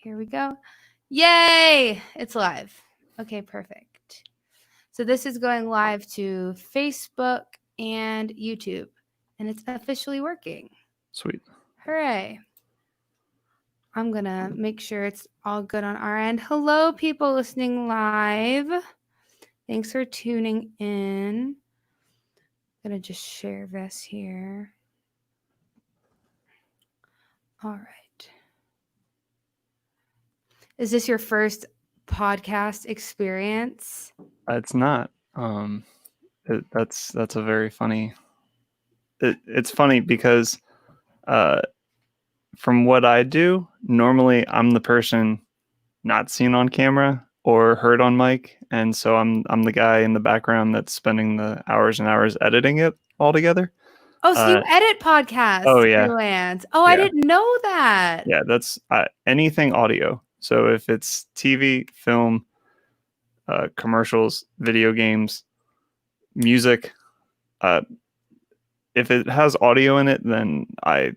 Here we go. Yay! It's live. Okay, perfect. So this is going live to Facebook and YouTube, and it's officially working. Sweet. Hooray. I'm going to make sure it's all good on our end. Hello, people listening live. Thanks for tuning in. I'm going to just share this here. All right. Is this your first podcast experience? It's not. That's a very funny. It's funny because, from what I do, normally I'm the person not seen on camera or heard on mic, and so I'm the guy in the background that's spending the hours and hours editing it all together. Oh, so you edit podcasts? Oh yeah. Freelance. Oh, yeah. I didn't know that. Yeah, that's anything audio. So if it's TV, film, commercials, video games, music, if it has audio in it, then I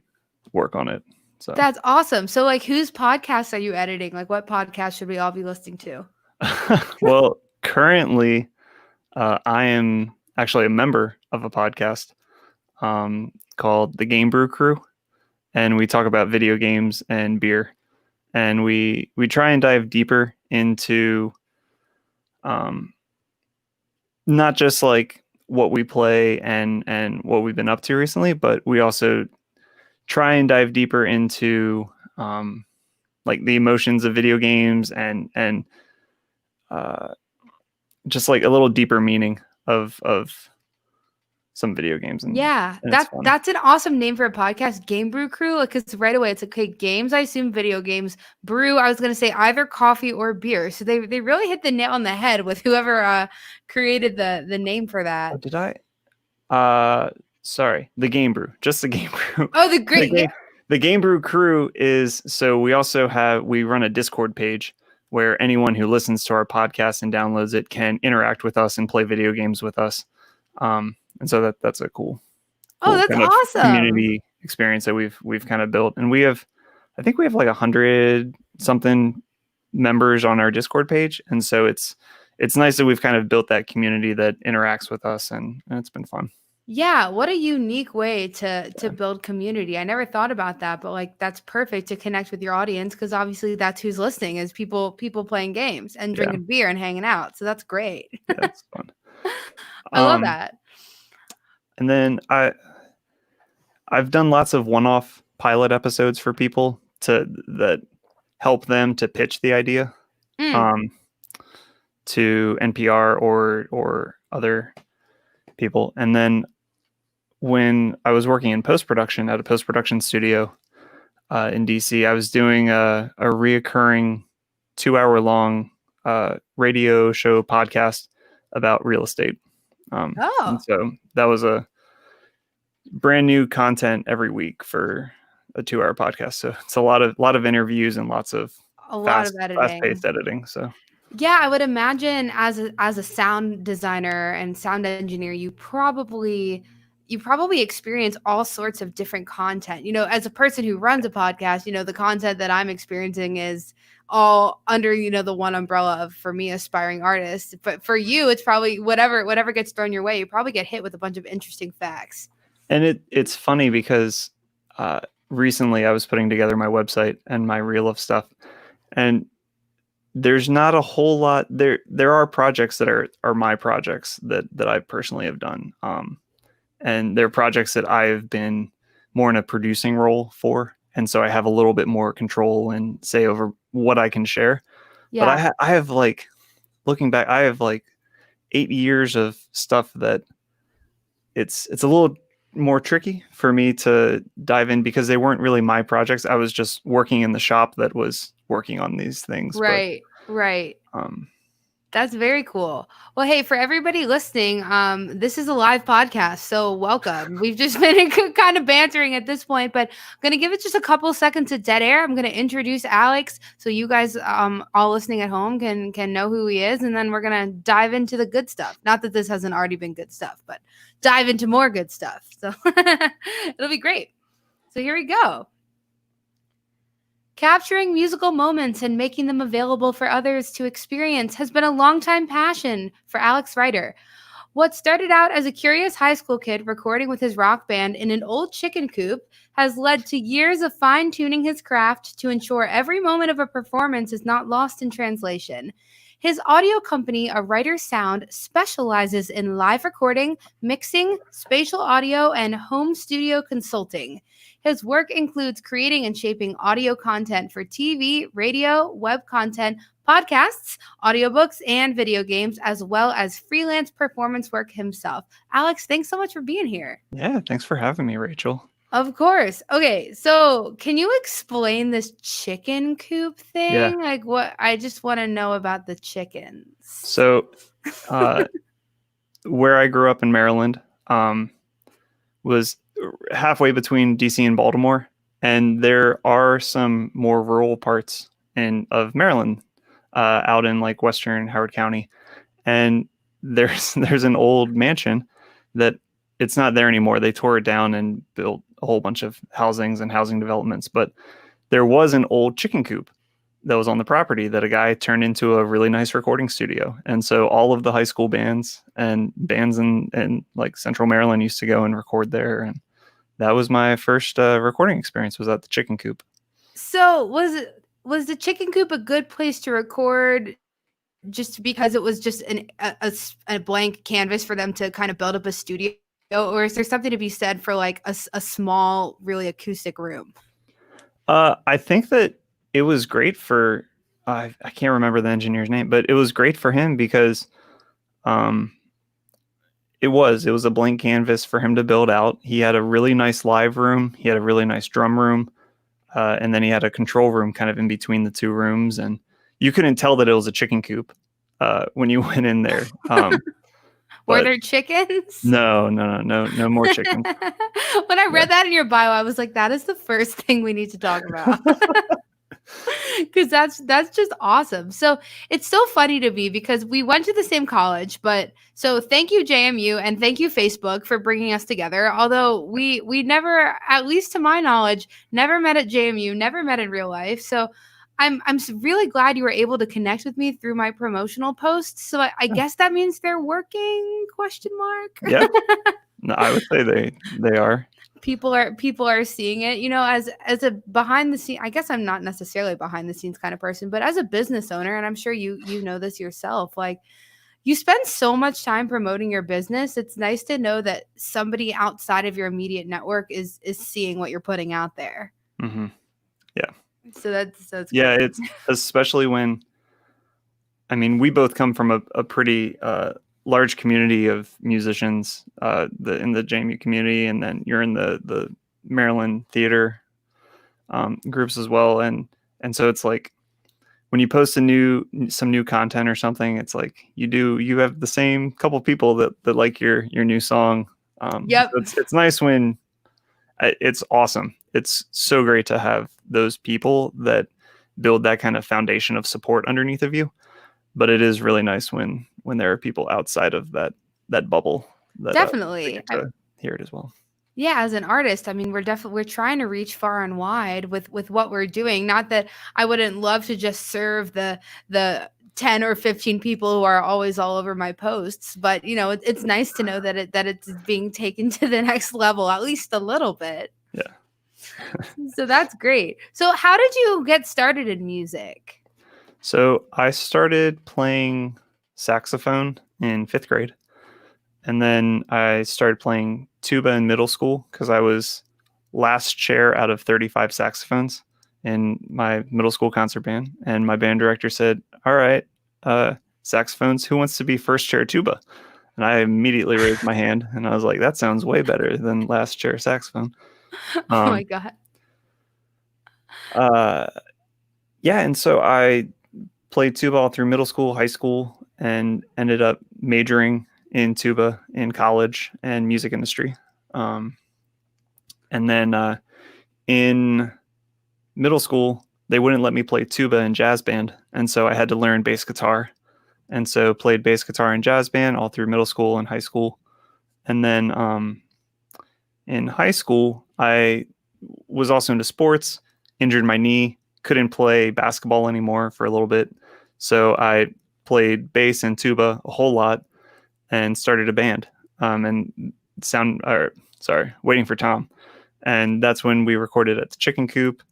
work on it. So that's awesome. So like, whose podcasts are you editing? Like, what podcast should we all be listening to? Well, currently, I am actually a member of a podcast called the Game Brew Crew, and we talk about video games and beer, and we try and dive deeper into not just like what we play and what we've been up to recently, but we also try and dive deeper into like the emotions of video games and just like a little deeper meaning of some video games. And that's an awesome name for a podcast, Game Brew Crew. Because right away it's okay, games, I assume video games, brew, I was gonna say either coffee or beer. So they really hit the nail on the head with whoever created the name for that. Oh, did I? Sorry, the Game Brew, just the Game Brew. Oh, the Game Brew Crew is, so we run a Discord page where anyone who listens to our podcast and downloads it can interact with us and play video games with us. And so that's a cool that's awesome community experience that we've kind of built. And I think we have like 100 something members on our Discord page. And so it's nice that we've kind of built that community that interacts with us, and it's been fun. Yeah, what a unique way to build community. I never thought about that, but like that's perfect to connect with your audience, because obviously that's who's listening, is people playing games and drinking beer and hanging out. So that's great. That's fun. I love that. And then I've done lots of one-off pilot episodes for people that help them to pitch the idea to NPR or other people. And then when I was working in post-production at a post-production studio in DC, I was doing a reoccurring 2-hour-long radio show podcast about real estate. And so that was a brand new content every week for a 2-hour podcast. So it's a lot of interviews and lots of fast-paced editing. So yeah, I would imagine as a sound designer and sound engineer, you probably experience all sorts of different content. You know, as a person who runs a podcast, you know, the content that I'm experiencing is all under, you know, the one umbrella of, for me, aspiring artists. But for you, it's probably whatever gets thrown your way, you probably get hit with a bunch of interesting facts. And it's funny because recently I was putting together my website and my reel of stuff, and there's not a whole lot there. There are projects that are my projects that I personally have done. And they're projects that I've been more in a producing role for. And so I have a little bit more control and say over what I can share. Yeah. But I have like, looking back, I have like 8 years of stuff that it's a little more tricky for me to dive in, because they weren't really my projects. I was just working in the shop that was working on these things. Right. That's very cool. Well, hey, for everybody listening, this is a live podcast, so welcome. We've just been kind of bantering at this point, but I'm going to give it just a couple seconds of dead air. I'm going to introduce Alex so you guys all listening at home can know who he is, and then we're going to dive into the good stuff. Not that this hasn't already been good stuff, but dive into more good stuff. So it'll be great. So here we go. Capturing musical moments and making them available for others to experience has been a longtime passion for Alex Ryder. What started out as a curious high school kid recording with his rock band in an old chicken coop has led to years of fine tuning his craft to ensure every moment of a performance is not lost in translation. His audio company, A Writer Sound, specializes in live recording, mixing, spatial audio, and home studio consulting. His work includes creating and shaping audio content for TV, radio, web content, podcasts, audiobooks, and video games, as well as freelance performance work himself. Alex, thanks so much for being here. Yeah, thanks for having me, Rachel. Of course. Okay, so can you explain this chicken coop thing? Yeah. Like, what? I just want to know about the chickens. So, where I grew up in Maryland was halfway between DC and Baltimore, and there are some more rural parts of Maryland, out in like western Howard County, and there's an old mansion that it's not there anymore. They tore it down and built a whole bunch of housings and housing developments, but there was an old chicken coop that was on the property that a guy turned into a really nice recording studio. And so all of the high school bands and bands in like Central Maryland used to go and record there. And that was my first recording experience, was at the chicken coop. So was the chicken coop a good place to record just because it was just a blank canvas for them to kind of build up a studio? Or is there something to be said for like a small, really acoustic room? I think that it was great for, I can't remember the engineer's name, but it was great for him because it was a blank canvas for him to build out. He had a really nice live room. He had a really nice drum room. And then he had a control room kind of in between the two rooms. And you couldn't tell that it was a chicken coop when you went in there. Were there chickens? No more chickens. When I read that in your bio, I was like, that is the first thing we need to talk about. Because that's just awesome. So it's so funny to me because we went to the same college, but so thank you JMU and thank you Facebook for bringing us together. Although we never, at least to my knowledge, never met at JMU, never met in real life. So I'm really glad you were able to connect with me through my promotional posts. So I guess that means they're working? ? Yeah, no, I would say they are. People are seeing it, as a behind the scene. I guess I'm not necessarily behind the scenes kind of person, but as a business owner, and I'm sure you know this yourself, like you spend so much time promoting your business. It's nice to know that somebody outside of your immediate network is seeing what you're putting out there. Mm-hmm. Yeah. So that's yeah. great. It's especially when, I mean, we both come from a pretty large community of musicians in the JMU community, and then you're in the Maryland theater groups as well, and so it's like when you post some new content or something, it's like you have the same couple people that like your new song. Yep. So it's nice when it's awesome. It's so great to have those people that build that kind of foundation of support underneath of you. But it is really nice when there are people outside of that bubble that Definitely get to hear it as well. Yeah, as an artist, I mean, we're trying to reach far and wide with what we're doing. Not that I wouldn't love to just serve the 10 or 15 people who are always all over my posts, but it's nice to know that it's being taken to the next level, at least a little bit. Yeah. So that's great. So how did you get started in music? So I started playing saxophone in 5th grade. And then I started playing tuba in middle school because I was last chair out of 35 saxophones in my middle school concert band. And my band director said, all right, saxophones, who wants to be first chair tuba? And I immediately raised my hand and I was like, that sounds way better than last chair saxophone. Oh my God. Yeah. And so I played tuba all through middle school, high school, and ended up majoring in tuba in college and music industry. And then in middle school, they wouldn't let me play tuba in jazz band. And so I had to learn bass guitar. And so played bass guitar in jazz band all through middle school and high school. And then in high school, I was also into sports, injured my knee, couldn't play basketball anymore for a little bit. So I played bass and tuba a whole lot and started a band. And Waiting for Tom. And that's when we recorded at the Chicken Coop.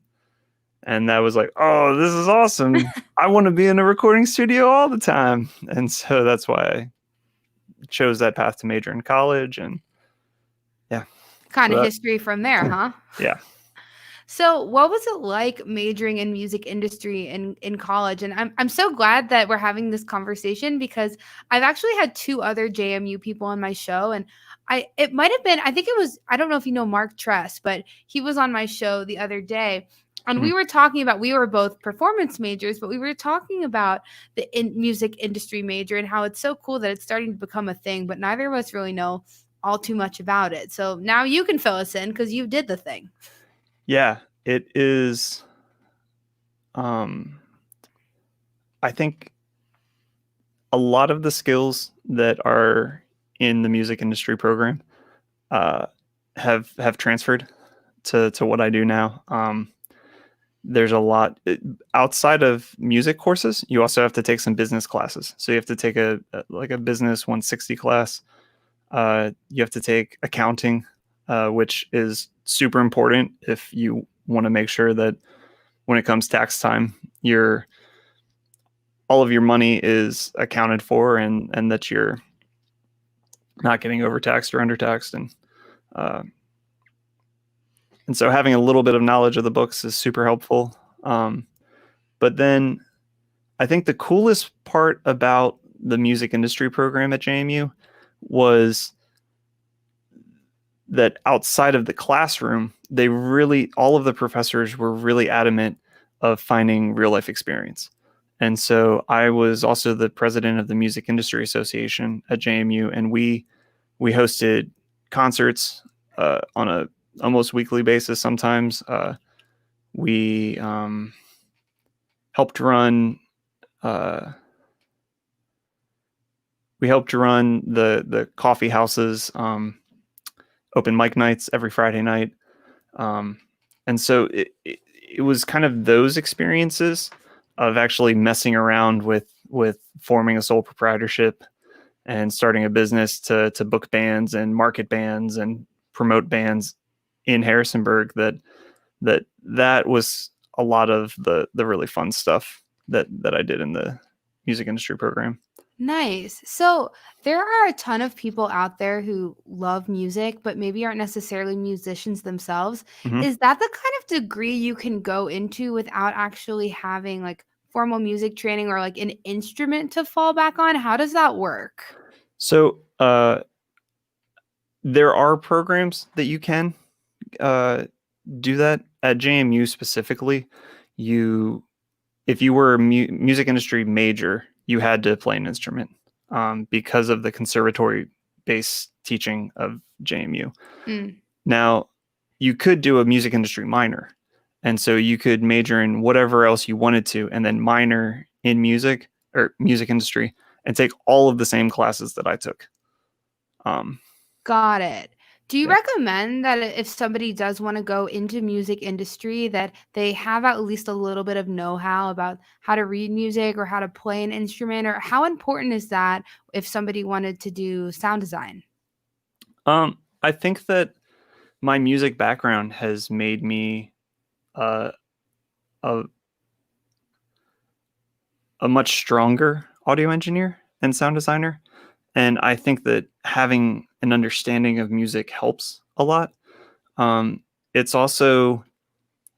And that was like, oh, this is awesome. I want to be in a recording studio all the time. And so that's why I chose that path to major in college. And yeah. Kind So of that, history from there, huh? yeah. So, what was it like majoring in music industry in college? And I'm so glad that we're having this conversation because I've actually had two other JMU people on my show, and it might have been, I think it was, I don't know if you know Mark Tress, but he was on my show the other day. And we were talking about, we were both performance majors, but we were talking about the music industry major and how it's so cool that it's starting to become a thing, but neither of us really know all too much about it. So now you can fill us in because you did the thing. Yeah, it is. I think a lot of the skills that are in the music industry program have transferred to what I do now. There's a lot outside of music courses. You also have to take some business classes. So you have to take a business 160 class. You have to take accounting, which is super important if you want to make sure that when it comes tax time, all of your money is accounted for and that you're not getting overtaxed or undertaxed. And so having a little bit of knowledge of the books is super helpful. But then I think the coolest part about the music industry program at JMU was that outside of the classroom, all of the professors were really adamant of finding real life experience. And so I was also the president of the Music Industry Association at JMU, and we hosted concerts on a almost weekly basis. Sometimes we helped run the coffee houses open mic nights every Friday night. And so it was kind of those experiences of actually messing around with forming a sole proprietorship and starting a business to book bands and market bands and promote bands in Harrisonburg that was a lot of the really fun stuff that I did in the music industry program. Nice. So there are a ton of people out there who love music, but maybe aren't necessarily musicians themselves. Mm-hmm. Is that the kind of degree you can go into without actually having like formal music training or like an instrument to fall back on? How does that work? So there are programs that you can do that at JMU specifically. If you were a music industry major, you had to play an instrument because of the conservatory-based teaching of JMU. Now, you could do a music industry minor, and so you could major in whatever else you wanted to, and then minor in music or music industry, and take all of the same classes that I took. Got it. Do you recommend that if somebody does want to go into music industry that they have at least a little bit of know-how about how to read music or how to play an instrument, or how important is that if somebody wanted to do sound design? I think that my music background has made me a much stronger audio engineer and sound designer. And I think that having an understanding of music helps a lot. It's also,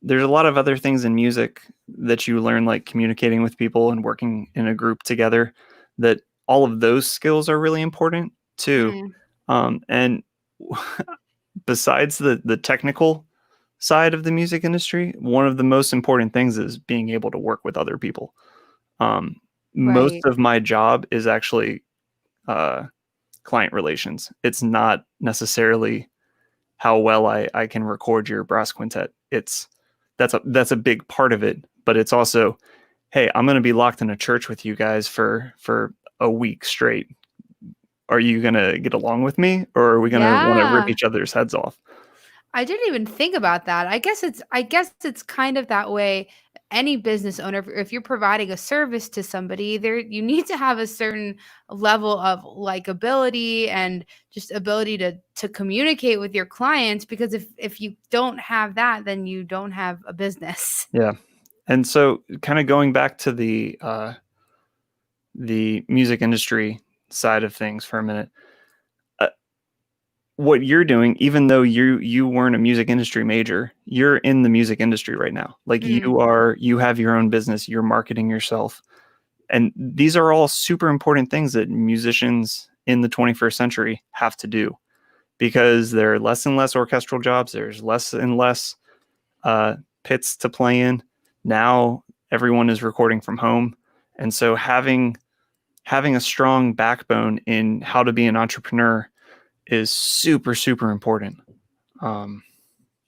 there's a lot of other things in music that you learn, like communicating with people and working in a group together, that all of those skills are really important too. And besides the technical side of the music industry, one of the most important things is being able to work with other people. Most of my job is actually client relations. It's not necessarily how well I can record your brass quintet. That's a big part of it, but it's also, hey, I'm going to be locked in a church with you guys for a week straight. Are you going to get along with me, or are we going to want to rip each other's heads off? I didn't even think about that. I guess it's kind of that way any business owner, if you're providing a service to somebody, there you need to have a certain level of likability and just ability to communicate with your clients, because if you don't have that, then you don't have a business. Yeah. And so kind of going back to the music industry side of things for a minute, what you're doing, even though you weren't a music industry major, you're in the music industry right now. Like you have your own business, you're marketing yourself. And these are all super important things that musicians in the 21st century have to do, because there are less and less orchestral jobs. There's less and less pits to play in. Now everyone is recording from home. And so having a strong backbone in how to be an entrepreneur is super, super important.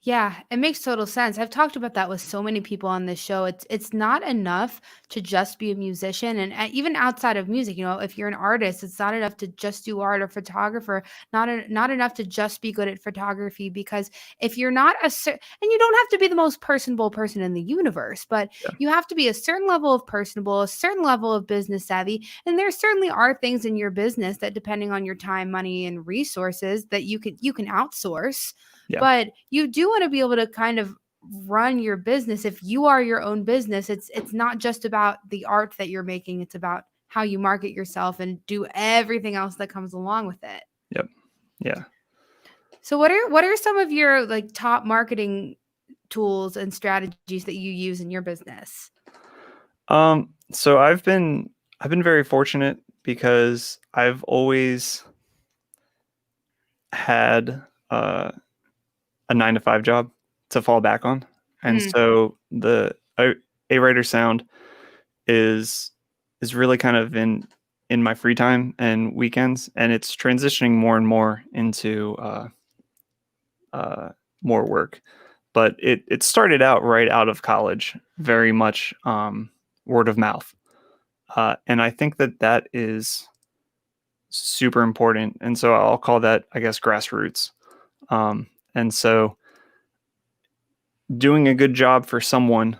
Yeah, it makes total sense. I've talked about that with so many people on this show. It's not enough to just be a musician, and even outside of music, if you're an artist, it's not enough to just do art or photographer. Not enough to just be good at photography, because if you're not and you don't have to be the most personable person in the universe, but Yeah. you have to be a certain level of personable, a certain level of business savvy, and there certainly are things in your business that, depending on your time, money, and resources, that you can outsource. Yeah. But you do want to be able to kind of run your business. If you are your own business, it's not just about the art that you're making, it's about how you market yourself and do everything else that comes along with it. Yep. Yeah. So what are some of your like top marketing tools and strategies that you use in your business? So I've been very fortunate because I've always had a 9-to-5 job to fall back on. And so the A Writer Sound is really kind of in my free time and weekends, and it's transitioning more and more into more work. But it started out right out of college, very much word of mouth. And I think that is super important. And so I'll call that, I guess, grassroots. And so doing a good job for someone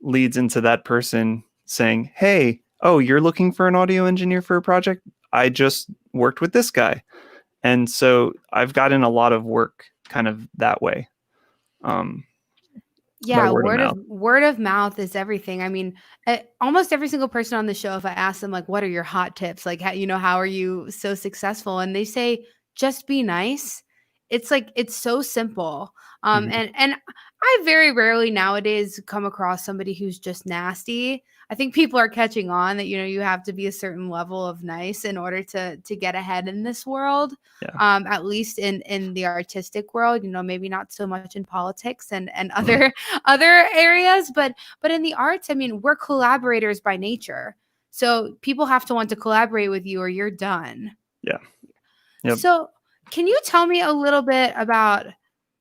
leads into that person saying, hey, oh, you're looking for an audio engineer for a project? I just worked with this guy. And so I've gotten a lot of work kind of that way. By Yeah, word of mouth is everything. I mean, almost every single person on the show, if I ask them like, "What are your hot tips? Like, how are you so successful?" and they say, "Just be nice." It's like it's so simple. And I very rarely nowadays come across somebody who's just nasty. I think people are catching on that you have to be a certain level of nice in order to get ahead in this world. Yeah. At least in the artistic world, maybe not so much in politics and other areas, but in the arts, I mean, we're collaborators by nature. So people have to want to collaborate with you or you're done. Yeah. Yep. So can you tell me a little bit about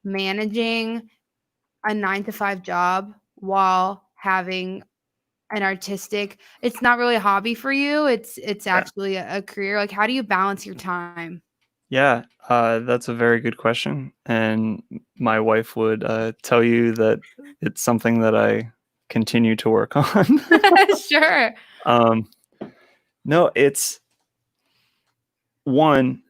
managing a 9-to-5 job while having an artistic, it's not really a hobby for you, it's actually a career. Like, how do you balance your time? Yeah, that's a very good question. And my wife would tell you that it's something that I continue to work on. Sure. No, it's one,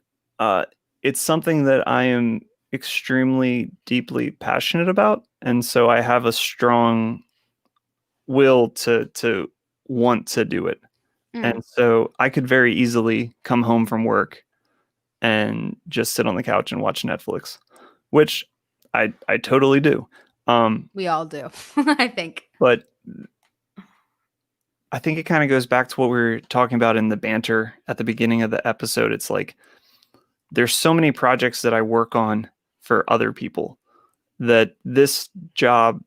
it's something that I am extremely deeply passionate about. And so I have a strong will to want to do it. And so I could very easily come home from work and just sit on the couch and watch Netflix, which I totally do. We all do, I think. But I think it kind of goes back to what we were talking about in the banter at the beginning of the episode. It's like there's so many projects that I work on for other people that this job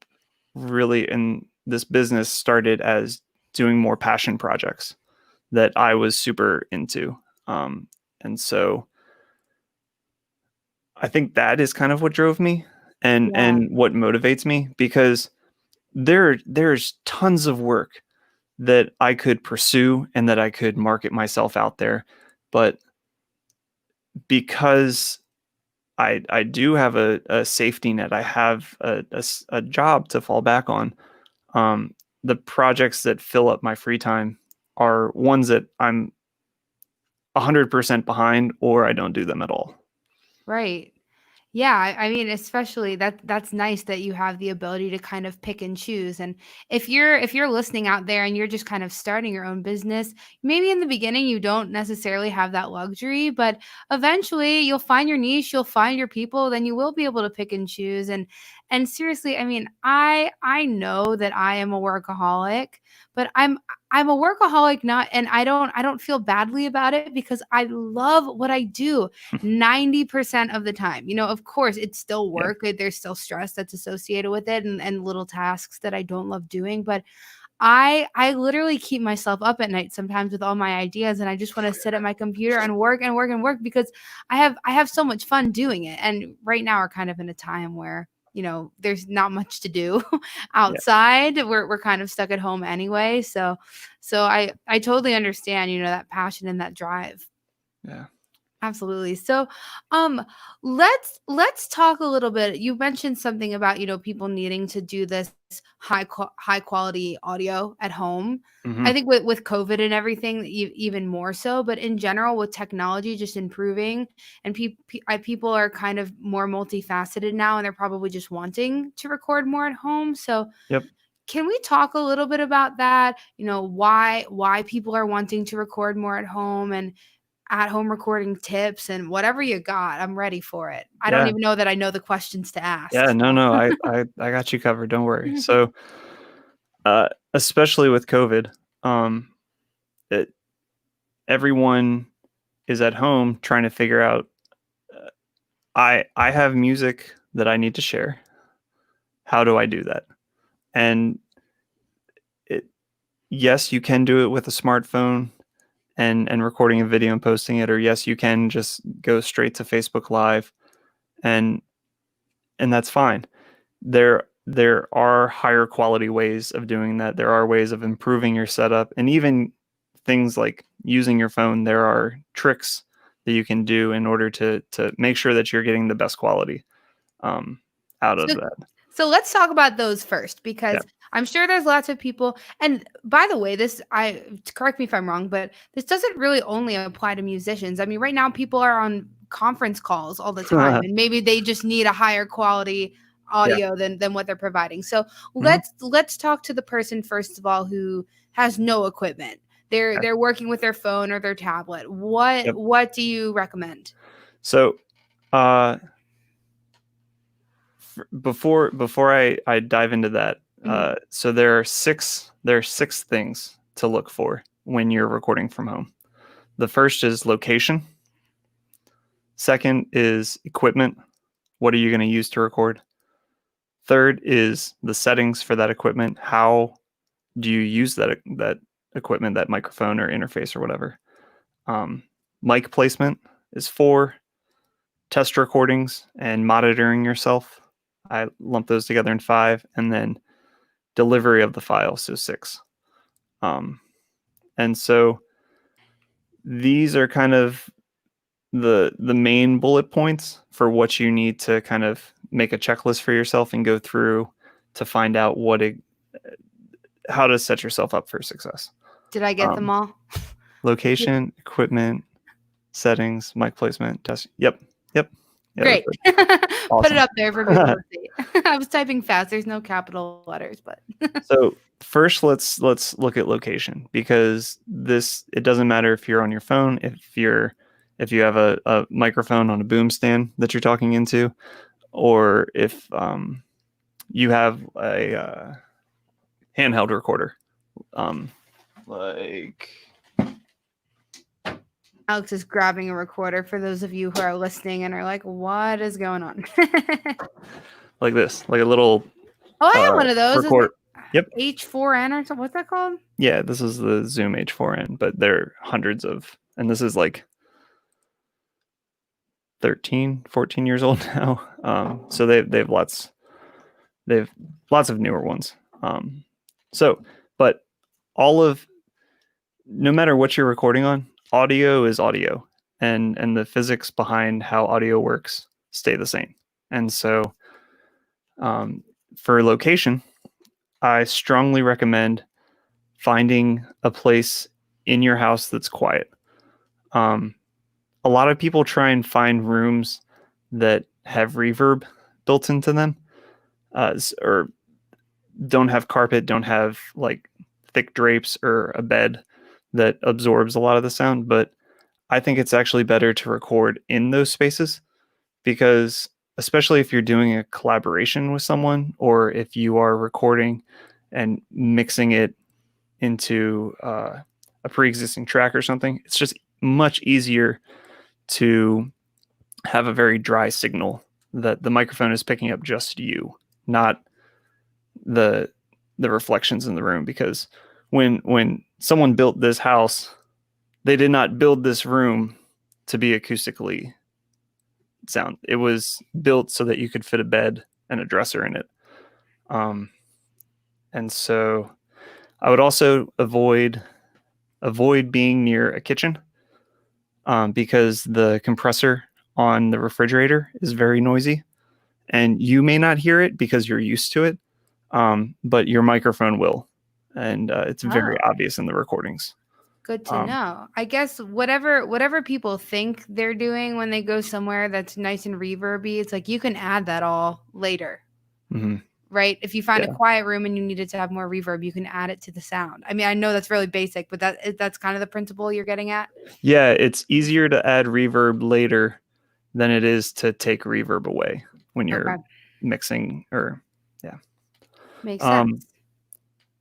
really and this business started as doing more passion projects that I was super into. And so I think that is kind of what drove me and what motivates me, because there's tons of work that I could pursue and that I could market myself out there. But because I do have a safety net, I have a job to fall back on. the projects that fill up my free time are ones that I'm 100% behind, or I don't do them at all. Right. Yeah, I mean, especially that's nice that you have the ability to kind of pick and choose. And if you're listening out there and you're just kind of starting your own business, maybe in the beginning you don't necessarily have that luxury, but eventually you'll find your niche, you'll find your people, then you will be able to pick and choose. And seriously, I mean, I know that I am a workaholic, but I'm a workaholic not and I don't feel badly about it because I love what I do 90% of the time. Of course, it's still Yeah. work. There's still stress that's associated with it and little tasks that I don't love doing. But I literally keep myself up at night sometimes with all my ideas and I just want to sit at my computer and work and work and work because I have so much fun doing it. And right now we're kind of in a time where there's not much to do Yeah. outside. We're kind of stuck at home anyway. So I totally understand, that passion and that drive. Yeah. Absolutely. So, let's talk a little bit. You mentioned something about people needing to do this high quality audio at home. Mm-hmm. I think with COVID and everything, even more so. But in general, with technology just improving, and people are kind of more multifaceted now, and they're probably just wanting to record more at home. So, Yep. can we talk a little bit about that? Why people are wanting to record more at home and at home recording tips and whatever you got. I'm ready for it. I don't Yeah. even know that I know the questions to ask. Yeah. No. I got you covered. Don't worry. So, especially with COVID, it, everyone is at home trying to figure out. I have music that I need to share. How do I do that? And yes, you can do it with a smartphone and recording a video and posting it, or yes, you can just go straight to Facebook Live, and that's fine. There are higher quality ways of doing that. There are ways of improving your setup, and even things like using your phone. There are tricks that you can do in order to make sure that you're getting the best quality out of So, that. so let's talk about those first Yeah. because I'm sure there's lots of people. And by the way, correct me if I'm wrong, but this doesn't really only apply to musicians. I mean, right now people are on conference calls all the time, and maybe they just need a higher quality Yeah. audio than what they're providing. So Mhm. let's talk to the person first of all who has no equipment. They're Okay. they're working with their phone or their tablet. Yep. What do you recommend? So, before I dive into that, Mhm. so there are six things to look for when you're recording from home. The first is location. Second is equipment. What are you going to use to record? Third is the settings for that equipment. How do you use that equipment, that microphone or interface or whatever? Mic placement is 4. Test recordings and monitoring yourself, I lump those together in 5, and then delivery of the file, so 6. And so these are kind of the main bullet points for what you need to kind of make a checklist for yourself and go through to find out how to set yourself up for success. Did I get them all? Location, equipment, settings, mic placement, test. Yep. Yeah, Great. Put Put it up there for people to see. I was typing fast. There's no capital letters, but So first, let's look at location, because it doesn't matter if you're on your phone, if you have a microphone on a boom stand that you're talking into, or if you have a handheld recorder, like Alex is grabbing a recorder for those of you who are listening and are like, what is going on? like this, like a little Oh, I have one of those. record. Yep. H4n or something. What's that called? Yeah, this is the Zoom H4n, but there are hundreds of, and this is like 13, 14 years old now. So they've lots of newer ones. But no matter what you're recording on, audio is audio, and the physics behind how audio works stay the same. And so, for location, I strongly recommend finding a place in your house that's quiet. A lot of people try and find rooms that have reverb built into them, or don't have carpet, don't have like thick drapes or a bed that absorbs a lot of the sound. But I think it's actually better to record in those spaces because, especially if you're doing a collaboration with someone or if you are recording and mixing it into a pre-existing track or something, it's just much easier to have a very dry signal that the microphone is picking up just you, not the reflections in the room. Because when someone built this house, they did not build this room to be acoustically sound. It was built so that you could fit a bed and a dresser in it. And so I would also avoid being near a kitchen, because the compressor on the refrigerator is very noisy, and you may not hear it because you're used to it, but your microphone will, and it's very Oh, obvious in the recordings. good to know. I guess whatever people think they're doing when they go somewhere that's nice and reverby, it's like you can add that all later. Mm-hmm. Right? If you find Yeah. a quiet room and you need it to have more reverb, you can add it to the sound. I mean, I know that's really basic, but that's kind of the principle you're getting at. Yeah, it's easier to add reverb later than it is to take reverb away when you're mixing, or yeah. Makes sense.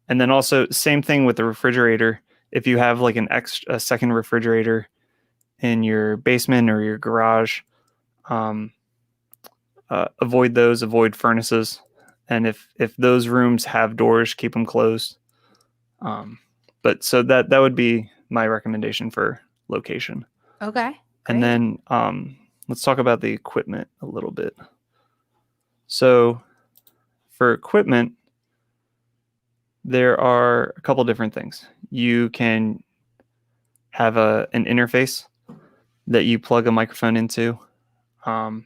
And then also same thing with the refrigerator. If you have like a second refrigerator in your basement or your garage, avoid those, avoid furnaces. And if those rooms have doors, keep them closed. But so that would be my recommendation for location. Okay. Great. And then let's talk about the equipment a little bit. So for equipment, there are a couple different things. You can have an interface that you plug a microphone into, and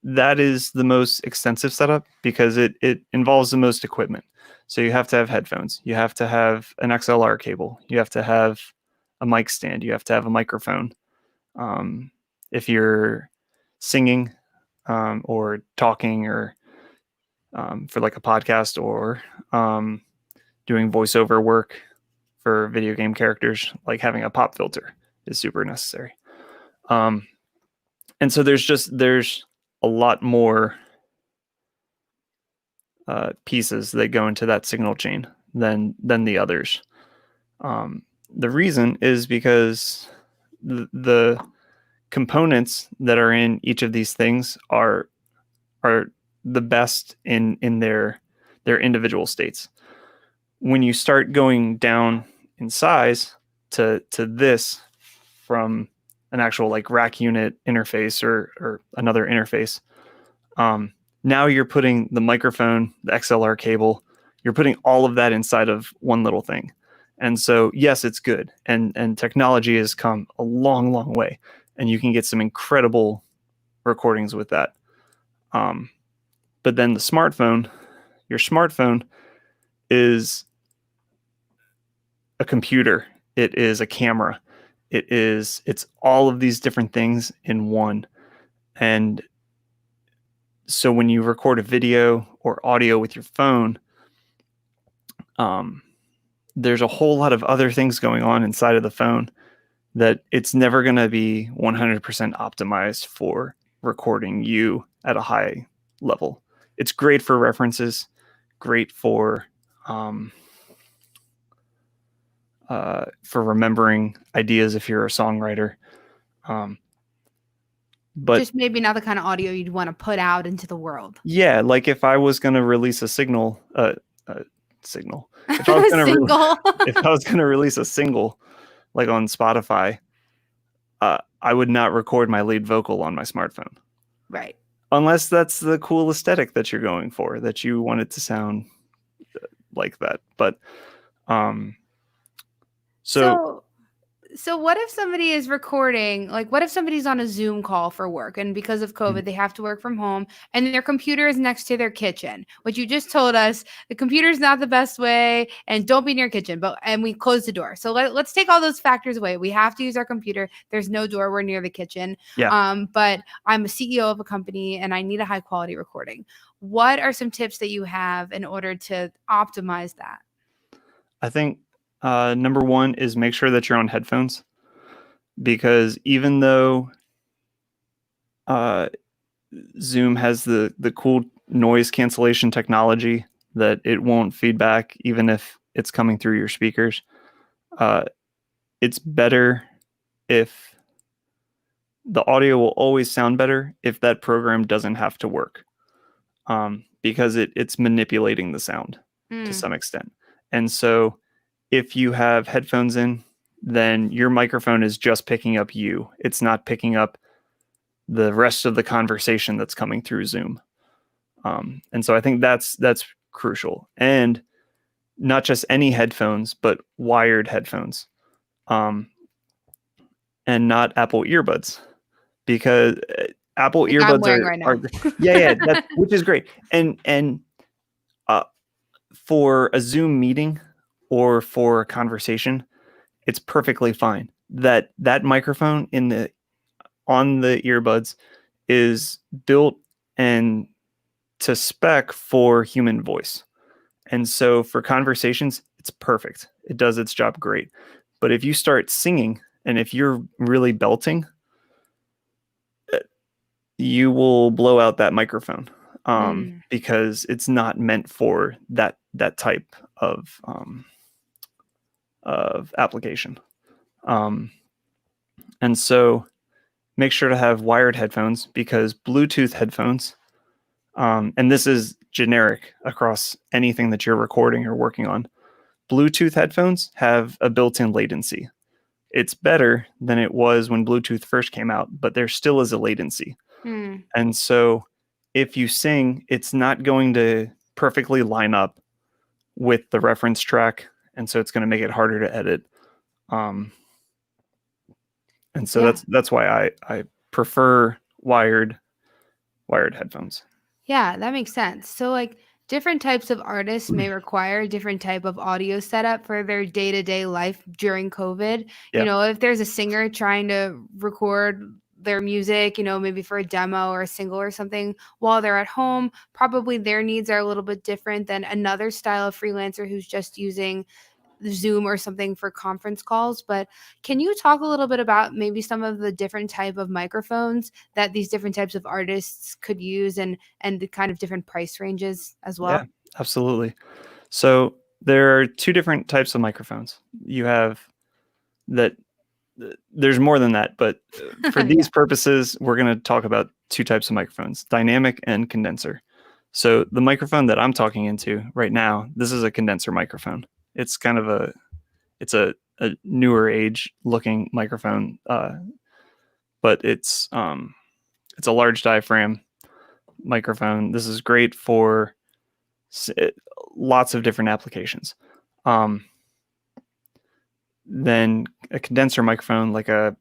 that is the most extensive setup because it involves the most equipment. So you have to have headphones, you have to have an XLR cable, you have to have a mic stand, you have to have a microphone. If you're singing or talking, or for like a podcast, or doing voiceover work for video game characters, like having a pop filter is super necessary. And so there's a lot more pieces that go into that signal chain than the others. The reason is because the components that are in each of these things are the best in their individual states. When you start going down in size to this, from an actual like rack unit interface or another interface, now you're putting the microphone, the XLR cable, you're putting all of that inside of one little thing. And so, yes, it's good. And technology has come a long, long way. And you can get some incredible recordings with that. But then your smartphone is a computer. It is a camera. It's all of these different things in one. And so when you record a video or audio with your phone, there's a whole lot of other things going on inside of the phone that it's never going to be 100% optimized for recording you at a high level. It's great for references, great for remembering ideas if you're a songwriter. But just maybe not the kind of audio you'd want to put out into the world. Yeah, like if I was going to release a signal. If I was going to release a single, like on Spotify, I would not record my lead vocal on my smartphone. Right. Unless that's the cool aesthetic that you're going for, that you want it to sound like that. But so So what if somebody is recording, like what if somebody's on a Zoom call for work and because of COVID they have to work from home and their computer is next to their kitchen, which you just told us the computer's not the best way and don't be near kitchen, and we close the door. So let's take all those factors away. We have to use our computer. There's no door. We're near the kitchen. Yeah. But I'm a CEO of a company and I need a high quality recording. What are some tips that you have in order to optimize that? I think number one is make sure that you're on headphones, because even though Zoom has the cool noise cancellation technology that it won't feedback even if it's coming through your speakers, it's better if the audio will always sound better if that program doesn't have to work, because it's manipulating the sound to some extent. And so if you have headphones in, then your microphone is just picking up you. It's not picking up the rest of the conversation that's coming through Zoom. And so I think that's crucial. And not just any headphones, but wired headphones, and not Apple earbuds, because Apple Like I'm earbuds wearing right now. which is great. And for a Zoom meeting or for a conversation, it's perfectly fine. That microphone on the earbuds is built and to spec for human voice. And so for conversations, it's perfect. It does its job great. But if you start singing and if you're really belting, you will blow out that microphone, because it's not meant for that type of application. And so make sure to have wired headphones, because Bluetooth headphones, and this is generic across anything that you're recording or working on, Bluetooth headphones have a built-in latency. It's better than it was when Bluetooth first came out, but there still is a latency. And so if you sing, it's not going to perfectly line up with the reference track. And so it's going to make it harder to edit. And so that's why I prefer wired headphones. Yeah, that makes sense. So like different types of artists may require different type of audio setup for their day-to-day life during COVID. Yeah. You know, if there's a singer trying to record their music, you know, maybe for a demo or a single or something while they're at home, probably their needs are a little bit different than another style of freelancer who's just using Zoom or something for conference calls. But can you talk a little bit about maybe some of the different type of microphones that these different types of artists could use, and the kind of different price ranges as well? Yeah, absolutely. So there are two different types of microphones. You have that. There's more than that, but for these purposes, we're going to talk about two types of microphones: dynamic and condenser. So the microphone that I'm talking into right now, this is a condenser microphone. It's kind of a newer age looking microphone, but it's a large diaphragm microphone. This is great for lots of different applications. Then a condenser microphone like a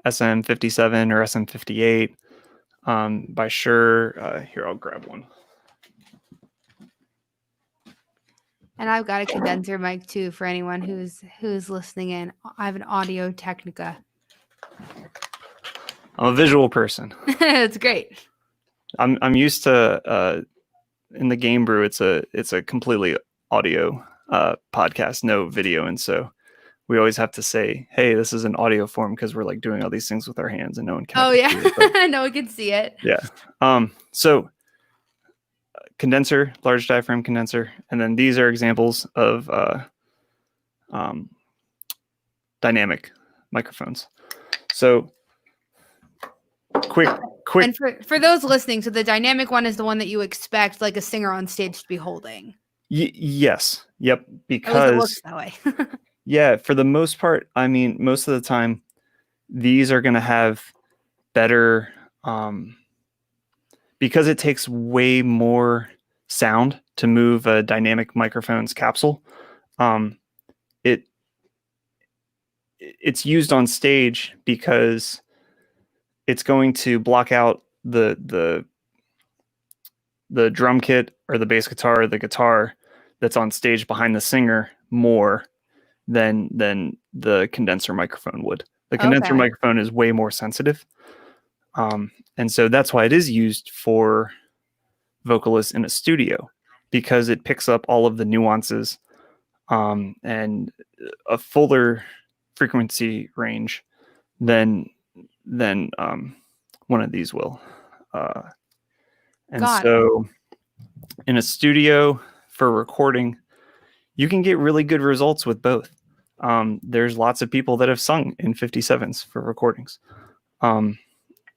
SM57 or SM58 by Shure. Here, I'll grab one. And I've got a condenser mic too for anyone who's listening in. I have an Audio Technica. I'm a visual person. It's great. I'm used to in the Game Brew. It's a completely audio podcast, no video, and so we always have to say, "Hey, this is an audio form," because we're like doing all these things with our hands, and no one can. Oh yeah, no one can see it. Yeah. So condenser, large diaphragm condenser, and then these are examples of dynamic microphones. So quick. And for those listening, so the dynamic one is the one that you expect like a singer on stage to be holding. Yes. Yep. Because it looks that way. Yeah, for the most part, I mean, most of the time, these are going to have better, because it takes way more sound to move a dynamic microphone's capsule. it's used on stage because it's going to block out the drum kit or the bass guitar or the guitar that's on stage behind the singer more than the condenser microphone would. The condenser Okay. microphone is way more sensitive. And so that's why it is used for vocalists in a studio, because it picks up all of the nuances and a fuller frequency range than one of these will. And Got it. so in a studio for recording, you can get really good results with both. There's lots of people that have sung in 57s for recordings. And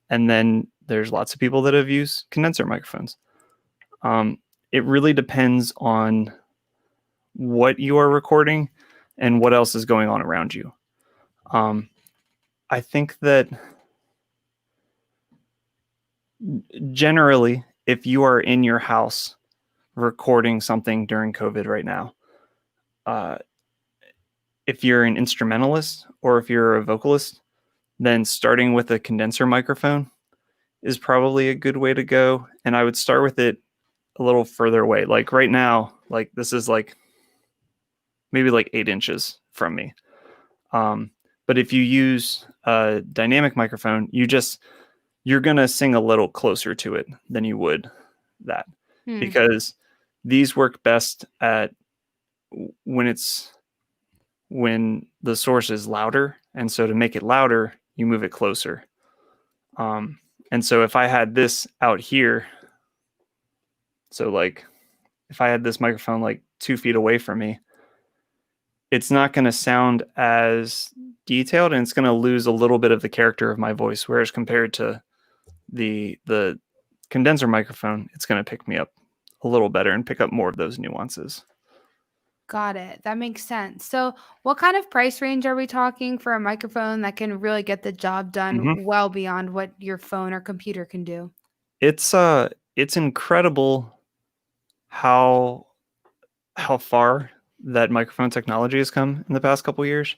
then there's lots of people that have used condenser microphones. It really depends on what you are recording and what else is going on around you. I think that generally, if you are in your house recording something during COVID right now, if you're an instrumentalist or if you're a vocalist, then starting with a condenser microphone is probably a good way to go. And I would start with it a little further away. Like right now, like this is like maybe like 8 inches from me. But if you use a dynamic microphone, you're going to sing a little closer to it than you would that, because these work best at when the source is louder. And so to make it louder, you move it closer. And so if I had this out here, so like if I had this microphone like 2 feet away from me, it's not going to sound as detailed, and it's going to lose a little bit of the character of my voice. Whereas compared to the condenser microphone, it's going to pick me up a little better and pick up more of those nuances. Got it. That makes sense. So, what kind of price range are we talking for a microphone that can really get the job done well beyond what your phone or computer can do? It's incredible how far that microphone technology has come in the past couple of years.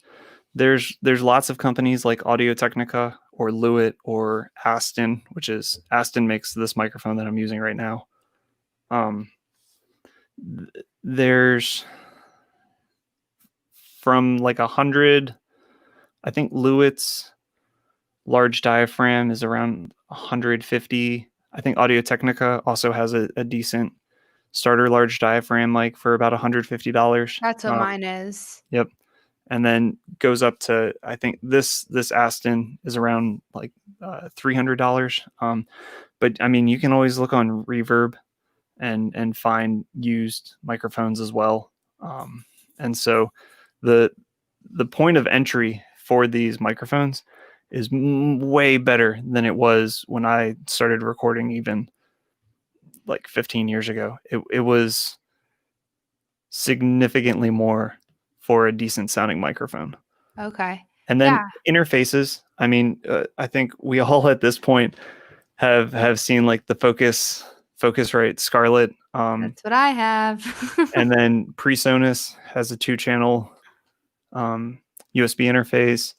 There's lots of companies like Audio-Technica or Lewitt or Aston, which is Aston makes this microphone that I'm using right now. There's from like 100, I think Lewitt's large diaphragm is around 150. I think Audio-Technica also has a decent starter large diaphragm mic for about $150. That's what mine is. Yep. And then goes up to, I think this Aston is around like $300. But I mean, you can always look on Reverb and find used microphones as well. And so the point of entry for these microphones is way better than it was when I started recording, even like 15 years ago. It was significantly more for a decent sounding microphone. Okay. And then interfaces. I mean, I think we all at this point have seen like the Focusrite Scarlett. That's what I have. And then PreSonus has a 2-channel USB interface.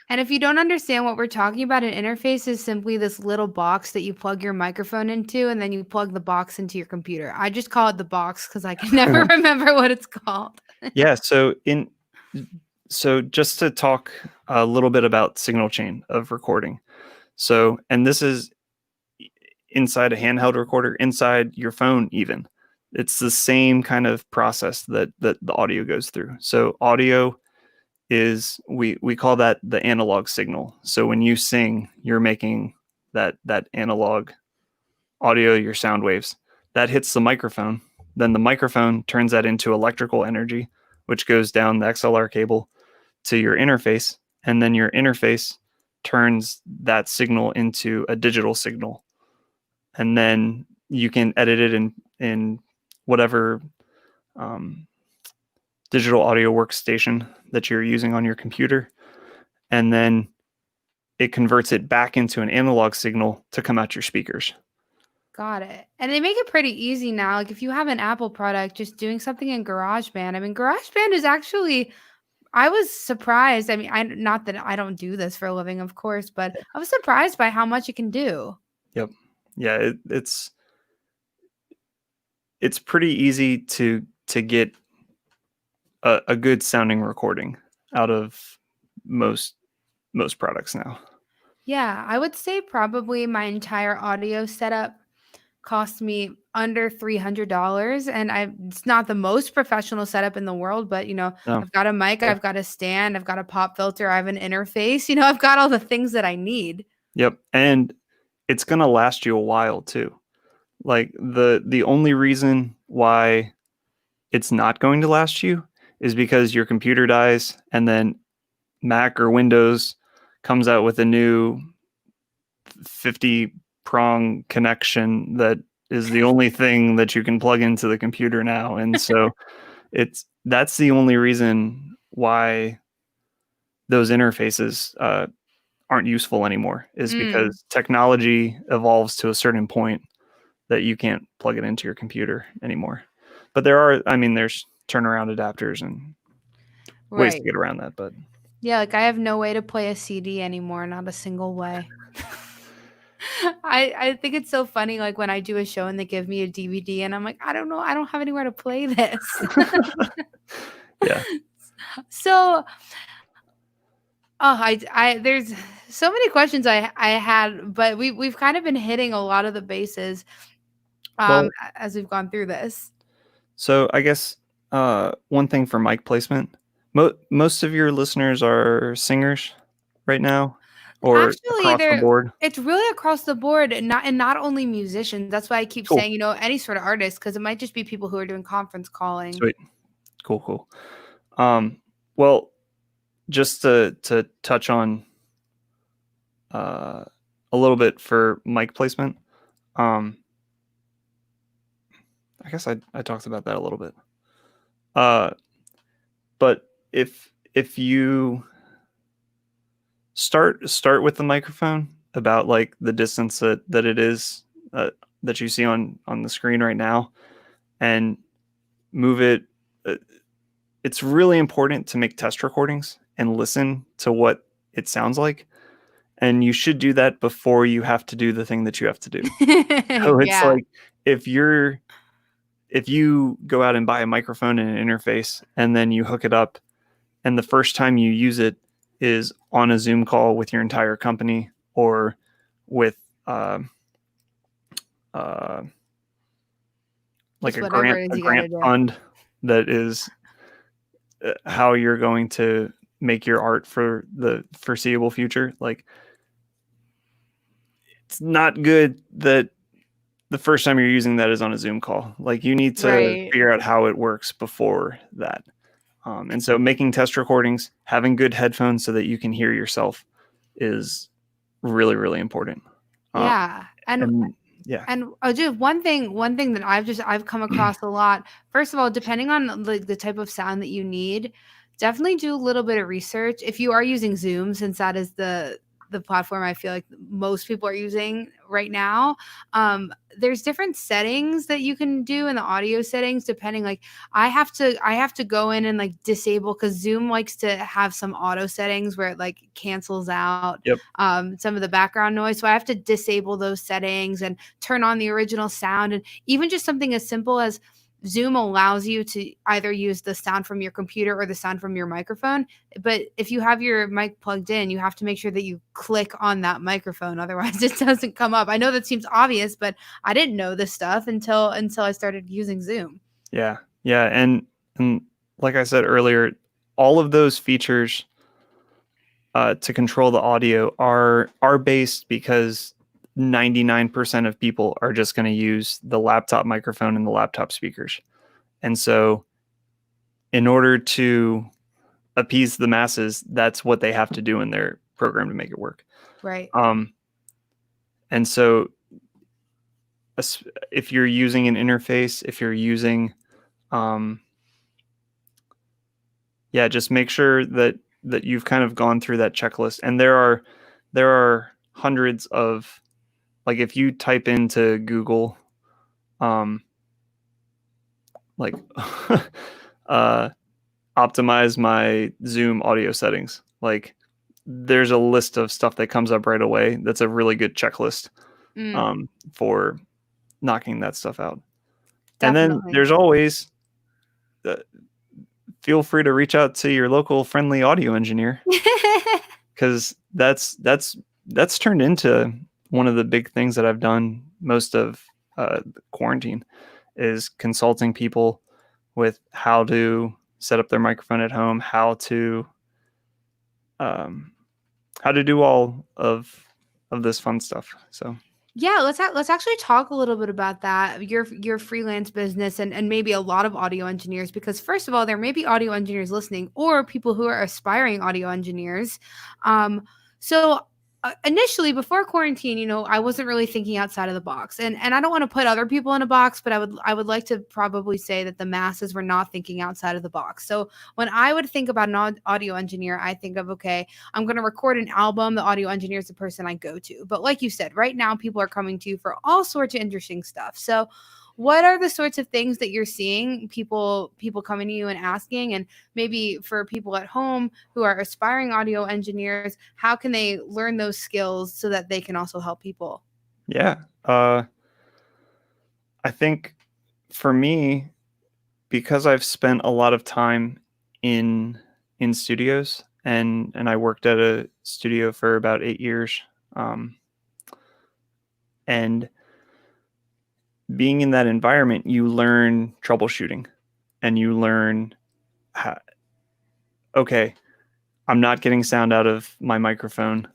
And if you don't understand what we're talking about, an interface is simply this little box that you plug your microphone into, and then you plug the box into your computer. I just call it the box because I can never remember what it's called. Yeah. So just to talk a little bit about signal chain of recording. So, and this is inside a handheld recorder, inside your phone even. It's the same kind of process that the audio goes through. So audio is, we call that the analog signal. So when you sing, you're making that analog audio, your sound waves. That hits the microphone. Then the microphone turns that into electrical energy, which goes down the XLR cable to your interface. And then your interface turns that signal into a digital signal. And then you can edit it in whatever digital audio workstation that you're using on your computer. And then it converts it back into an analog signal to come out your speakers. Got it. And they make it pretty easy now. Like if you have an Apple product, just doing something in GarageBand. I mean, GarageBand is actually, I was surprised. I mean, I not that I don't do this for a living, of course, but I was surprised by how much it can do. Yep. Yeah, it's pretty easy to get a good sounding recording out of most products now. Yeah, I would say probably my entire audio setup cost me under $300, and it's not the most professional setup in the world, but No. I've got a mic, Yeah. I've got a stand, I've got a pop filter, I have an interface, I've got all the things that I need. Yep. And it's gonna last you a while too. Like the only reason why it's not going to last you is because your computer dies and then Mac or Windows comes out with a new 50 prong connection that is the only thing that you can plug into the computer now. And so that's the only reason why those interfaces aren't useful anymore, is Mm, because technology evolves to a certain point that you can't plug it into your computer anymore. But there's turnaround adapters and ways to right. get around that. But Yeah, like I have no way to play a CD anymore, not a single way. I think it's so funny, like when I do a show and they give me a DVD and I'm like, I don't know, I don't have anywhere to play this. yeah. So, I there's so many questions I had, but we've kind of been hitting a lot of the bases Well, as we've gone through this. so I guess one thing for mic placement, most of your listeners are singers right now, or Actually, across the board. it's really across the board, and not only musicians. That's why I keep Cool. saying, any sort of artist, because it might just be people who are doing conference calling. Sweet. Cool. Well, just to touch on uh, a little bit for mic placement. Um, I guess I talked about that a little bit. But if you start with the microphone about like the distance that it is that you see on the screen right now, and move it. It's really important to make test recordings and listen to what it sounds like. And you should do that before you have to do the thing that you have to do. So it's Yeah. like if you go out and buy a microphone and an interface and then you hook it up, and the first time you use it is on a Zoom call with your entire company, or with uh, like Just whatever it is a you gotta grant do. fund that is how you're going to make your art for the foreseeable future. Like, it's not good that the first time you're using that is on a Zoom call. Like, you need to Right. figure out how it works before that. And so making test recordings, having good headphones so that you can hear yourself, is really, really important. Um, Yeah. and yeah. And just one thing that I've come across a lot. First of all, depending on the type of sound that you need, definitely do a little bit of research. If you are using Zoom, since that is the platform I feel like most people are using right now, there's different settings that you can do in the audio settings depending. Like I have to go in and like disable, because Zoom likes to have some auto settings where it like cancels out Yep. some of the background noise. So I have to disable those settings and turn on the original sound. And even just something as simple as Zoom allows you to either use the sound from your computer or the sound from your microphone. But if you have your mic plugged in, you have to make sure that you click on that microphone. Otherwise, it doesn't come up. I know that seems obvious, but I didn't know this stuff until I started using Zoom. Yeah. Yeah. And like I said earlier, all of those features to control the audio are based because 99% of people are just going to use the laptop microphone and the laptop speakers. And so in order to appease the masses, that's what they have to do in their program to make it work. Right. And so if you're using an interface, if you're using, just make sure that you've kind of gone through that checklist. And there are hundreds of like if you type into Google, like optimize my Zoom audio settings, like there's a list of stuff that comes up right away. That's a really good checklist for knocking that stuff out. And then Definitely. there's always feel free to reach out to your local friendly audio engineer, because that's turned into one of the big things that I've done most of quarantine, is consulting people with how to set up their microphone at home, how to do all of this fun stuff. So Yeah, let's actually talk a little bit about that. Your freelance business and maybe a lot of audio engineers, because first of all, there may be audio engineers listening or people who are aspiring audio engineers. So initially before quarantine, I wasn't really thinking outside of the box. And I don't want to put other people in a box, but I would like to probably say that the masses were not thinking outside of the box. So when I would think about an audio engineer, I think of, okay, I'm going to record an album. The audio engineer is the person I go to. But like you said, right now people are coming to you for all sorts of interesting stuff. So what are the sorts of things that you're seeing people coming to you and asking? And maybe for people at home who are aspiring audio engineers, how can they learn those skills so that they can also help people? yeah, I think for me, because I've spent a lot of time in studios, and I worked at a studio for about 8 years, and being in that environment, you learn troubleshooting, and you learn how, okay, I'm not getting sound out of my microphone.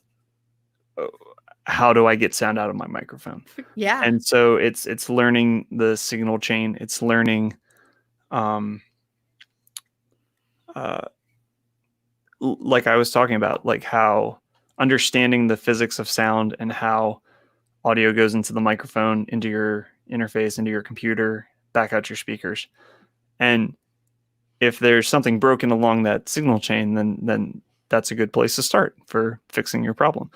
How do I get sound out of my microphone? Yeah. And so it's learning the signal chain. It's learning uh, like I was talking about, like how understanding the physics of sound and how audio goes into the microphone, into your interface, into your computer, back out your speakers. And if there's something broken along that signal chain, then that's a good place to start for fixing your problem.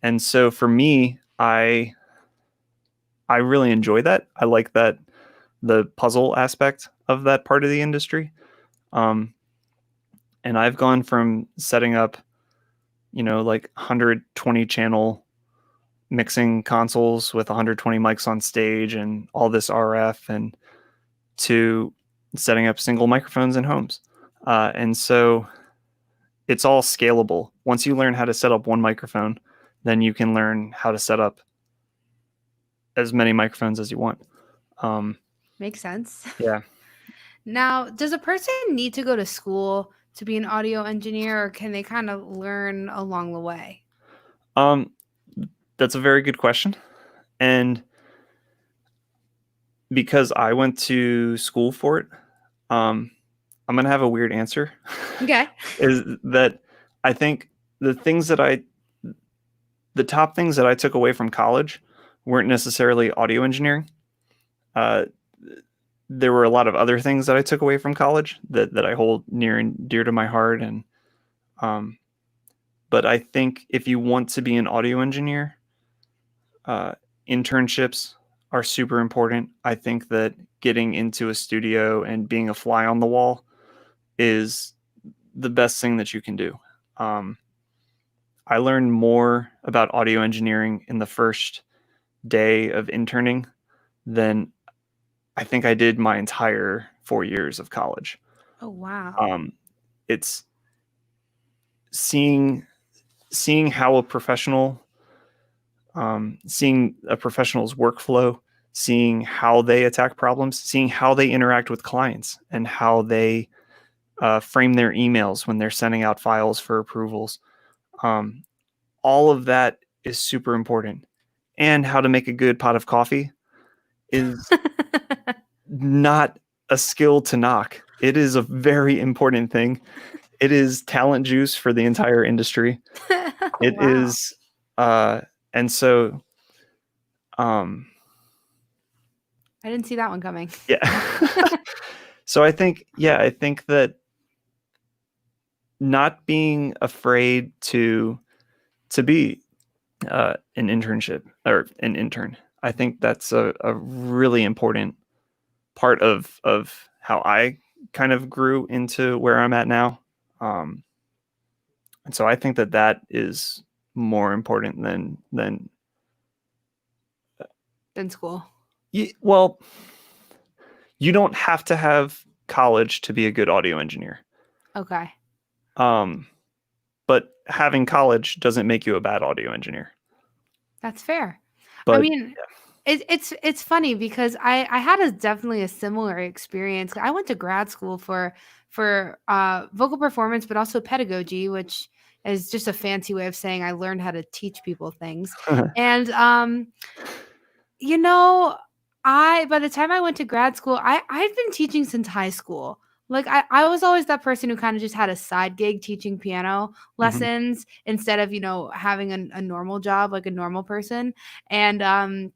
And so for me, I really enjoy that. I like that, the puzzle aspect of that part of the industry. And I've gone from setting up, like 120 channel mixing consoles with 120 mics on stage and all this RF, and to setting up single microphones in homes. And so it's all scalable. Once you learn how to set up one microphone, then you can learn how to set up as many microphones as you want. Makes sense. Yeah. Now, does a person need to go to school to be an audio engineer, or can they kind of learn along the way? That's a very good question. And because I went to school for it, I'm going to have a weird answer. Okay. Is that I think the top things that I took away from college weren't necessarily audio engineering. There were a lot of other things that I took away from college that I hold near and dear to my heart. And but I think if you want to be an audio engineer, internships are super important. I think that getting into a studio and being a fly on the wall is the best thing that you can do. I learned more about audio engineering in the first day of interning than I think I did my entire 4 years of college. Oh, wow. It's seeing how a professional, seeing a professional's workflow, seeing how they attack problems, seeing how they interact with clients, and how they frame their emails when they're sending out files for approvals. All of that is super important. And how to make a good pot of coffee is not a skill to knock. It is a very important thing. It is talent juice for the entire industry. It Wow. is, and so, I didn't see that one coming. yeah. So I think that not being afraid to be an internship or an intern. I think that's a really important part of how I kind of grew into where I'm at now. And so I think that is more important than In school. well, you don't have to have college to be a good audio engineer. Okay. But having college doesn't make you a bad audio engineer. That's fair. I But mean, it's funny because I had definitely a similar experience. I went to grad school for vocal performance, but also pedagogy, which is just a fancy way of saying I learned how to teach people things. And you know, I by the time I went to grad school, I've been teaching since high school. Like I was always that person who kind of just had a side gig teaching piano Mhm. lessons instead of, having a normal job like a normal person. And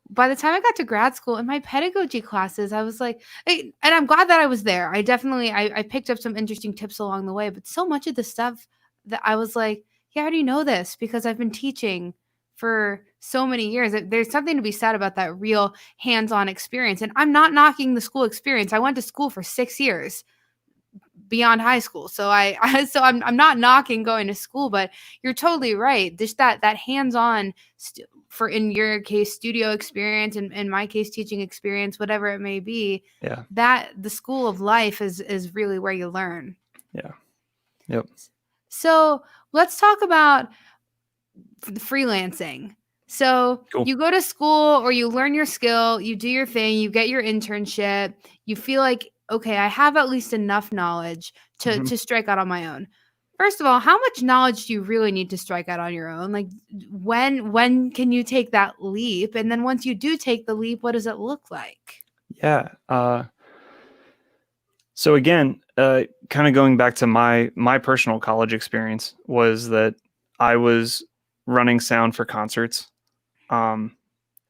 by the time I got to grad school in my pedagogy classes, I was like, and I'm glad that I was there. I picked up some interesting tips along the way, but so much of the stuff that I was like, yeah, I already know this because I've been teaching for so many years. There's something to be said about that real hands-on experience. And I'm not knocking the school experience. I went to school for 6 years beyond high school. So I'm not knocking going to school, but you're totally right. Just that hands-on for in your case studio experience and in my case teaching experience, whatever it may be, Yeah. that the school of life is really where you learn. Yeah. Yep. So let's talk about freelancing. So Cool. you go to school or you learn your skill, you do your thing, you get your internship, you feel like, okay, I have at least enough knowledge to Mhm. to strike out on my own. First of all, how much knowledge do you really need to strike out on your own? Like when can you take that leap? And then once you do take the leap, what does it look like? Yeah. So again, kind of going back to my personal college experience was that I was running sound for concerts, and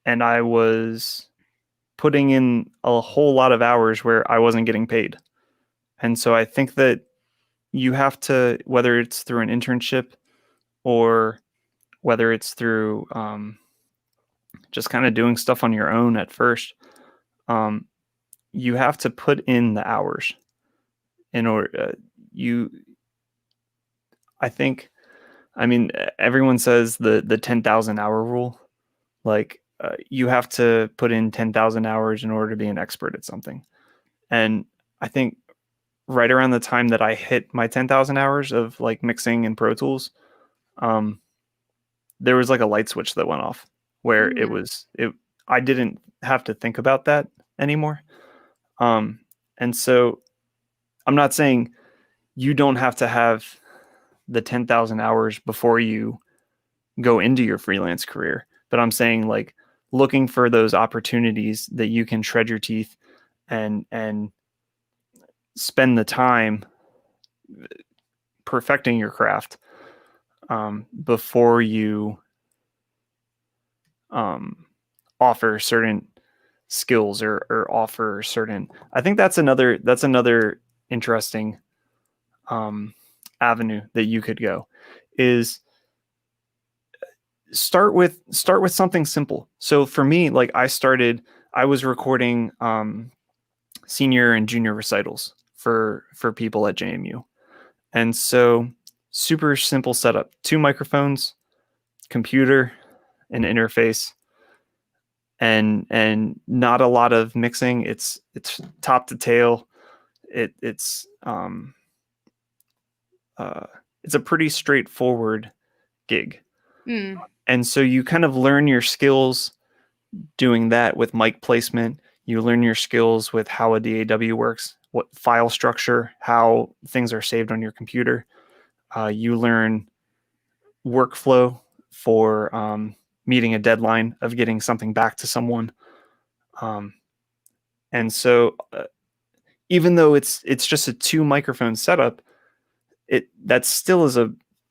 I was putting in a whole lot of hours where I wasn't getting paid. And so I think that you have to, whether it's through an internship or whether it's through just kind of doing stuff on your own at first, um, you have to put in the hours in order. You, I think, I mean, everyone says the 10,000 hour rule. Like, you have to put in 10,000 hours in order to be an expert at something. And I think right around the time that I hit my 10,000 hours of like mixing in Pro Tools, um, there was like a light switch that went off where Mm, I didn't have to think about that anymore. Um, and so I'm not saying you don't have to have the 10,000 hours before you go into your freelance career, but I'm saying like looking for those opportunities that you can shred your teeth and spend the time perfecting your craft, before you um, offer certain skills or offer certain. I think that's another interesting um, avenue that you could go is start with something simple. So for me, like I was recording senior and junior recitals for people at JMU, and so super simple setup: two microphones, computer, an interface, and not a lot of mixing. It's top to tail. It's uh, it's a pretty straightforward gig, mm, and so you kind of learn your skills doing that with mic placement. You learn your skills with how a DAW works, what file structure, how things are saved on your computer. You learn workflow for meeting a deadline of getting something back to someone. Um, and so even though it's just a two microphone setup, that still is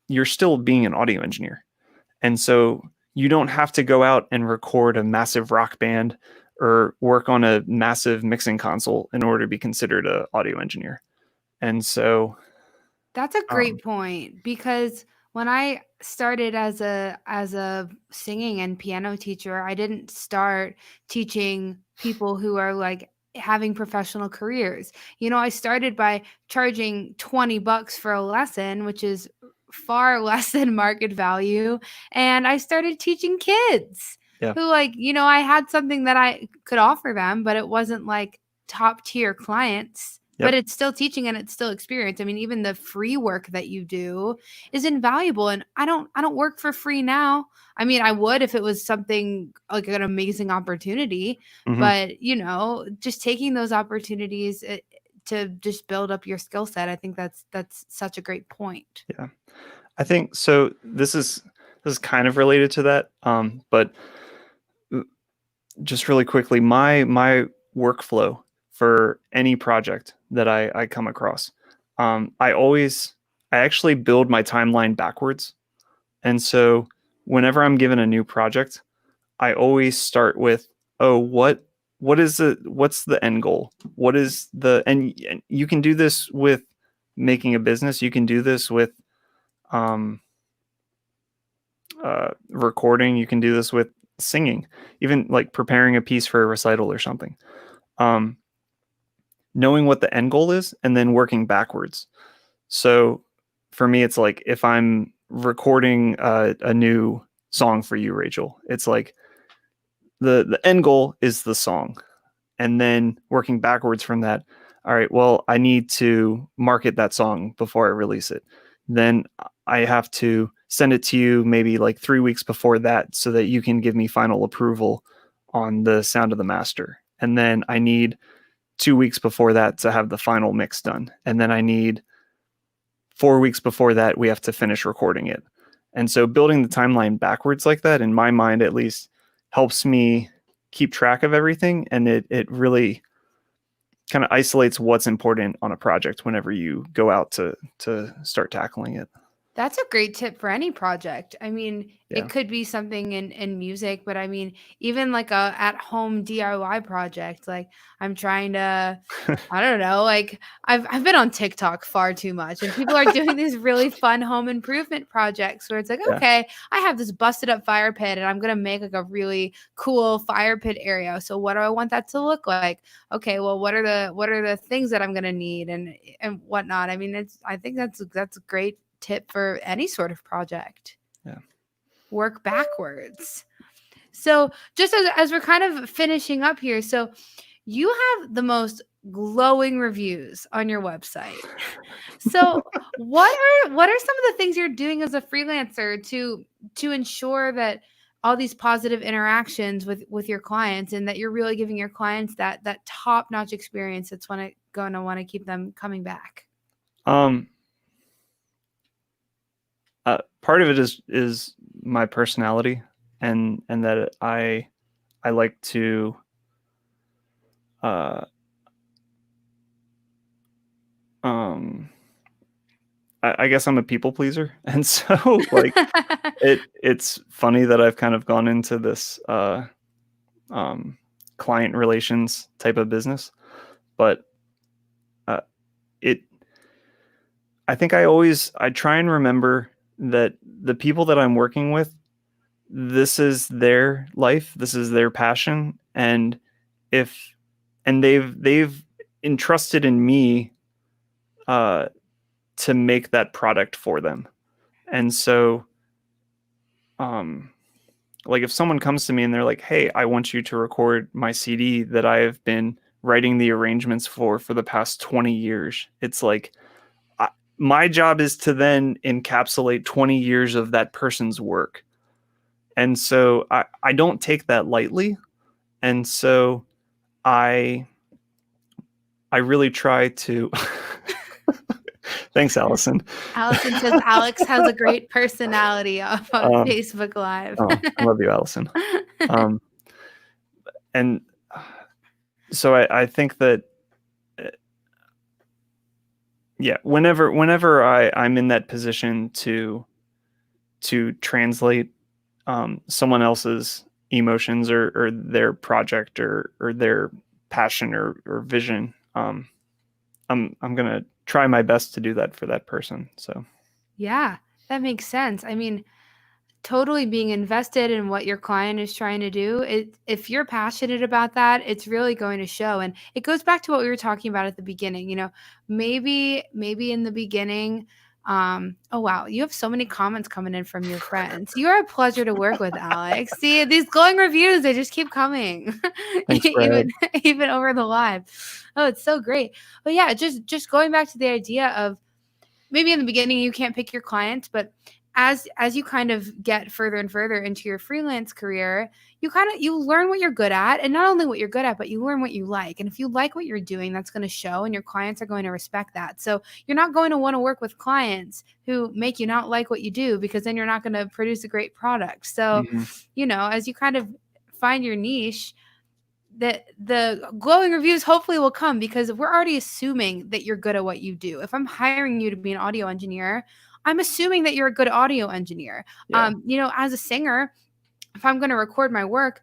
you're still being an audio engineer. And so you don't have to go out and record a massive rock band or work on a massive mixing console in order to be considered an audio engineer. And so, that's a um, great point because When I started as a singing and piano teacher, I didn't start teaching people who are like having professional careers. I started by charging $20 for a lesson, which is far less than market value, and I started teaching kids Yeah. who, like, I had something that I could offer them, but it wasn't like top tier clients. But Yep. it's still teaching and it's still experience. I mean, even the free work that you do is invaluable, and I don't work for free now. I mean, I would if it was something like an amazing opportunity, Hmm. but just taking those opportunities to just build up your skill set, I think that's such a great point. Yeah. I think so. This is kind of related to that, but just really quickly, my workflow for any project that I come across, I always I actually build my timeline backwards, and so whenever I'm given a new project, I always start with, oh, what's the end goal? What is and you can do this with making a business. You can do this with um, recording. You can do this with singing, even like preparing a piece for a recital or something. Um, Knowing what the end goal is and then working backwards. So for me, it's like if I'm recording a new song for you, Rachel, it's like the end goal is the song, and then working backwards from that. All right, well, I need to market that song before I release it. Then I have to send it to you maybe like 3 weeks before that so that you can give me final approval on the sound of the master. And then I need 2 weeks before that to have the final mix done. And then I need 4 weeks before that, we have to finish recording it. And so building the timeline backwards like that, in my mind at least, helps me keep track of everything. And it really kind of isolates what's important on a project whenever you go out to start tackling it. That's a great tip for any project. I mean, Yeah. it could be something in music, but I mean, even like a at home DIY project. Like, I'm trying to, I don't know, like I've been on TikTok far too much, and people are doing these really fun home improvement projects where it's like, Yeah. okay, I have this busted up fire pit and I'm gonna make like a really cool fire pit area. So what do I want that to look like? Okay, well, what are the things that I'm gonna need and whatnot. I mean, I think that's a great tip for any sort of project. Yeah. Work backwards. So, just as we're kind of finishing up here, so you have the most glowing reviews on your website. So, what are some of the things you're doing as a freelancer to ensure that all these positive interactions with your clients, and that you're really giving your clients that top-notch experience that's going to want to keep them coming back? Um, Part of it is my personality, and that I like to uh, um, I guess I'm a people pleaser, and so like it's funny that I've kind of gone into this um, client relations type of business, but uh, it I think I try and remember that the people that I'm working with, this is their life, this is their passion, and if and they've entrusted in me uh, to make that product for them, and so um, like if someone comes to me and they're like, "Hey, I want you to record my CD that I have been writing the arrangements for the past 20 years," it's like my job is to then encapsulate 20 years of that person's work. And so I don't take that lightly. And so I I really try to Thanks, Allison. Allison says Alex has a great personality on Um, Facebook Live. oh, I love you, Allison. Um, and so I think that uh, yeah, whenever I'm in that position to translate someone else's emotions or their project or their passion or vision, I'm gonna try my best to do that for that person. So Yeah. That makes sense. I mean, totally being invested in what your client is trying to do. If you're passionate about that, it's really going to show. And it goes back to what we were talking about at the beginning. Maybe in the beginning, oh wow, you have so many comments coming in from your friends. You are a pleasure to work with, Alex. See, these glowing reviews, they just keep coming. Thanks, Brad. Even over the live. Oh, it's so great. But yeah, just going back to the idea of maybe in the beginning you can't pick your clients, but as you kind of get further and further into your freelance career, you learn what you're good at, and not only what you're good at, but you learn what you like. And if you like what you're doing, that's going to show, and your clients are going to respect that. So you're not going to want to work with clients who make you not like what you do, because then you're not going to produce a great product. So, as you kind of find your niche, the glowing reviews hopefully will come, because we're already assuming that you're good at what you do. If I'm hiring you to be an audio engineer, I'm assuming that you're a good audio engineer. Yeah. As a singer, if I'm going to record my work,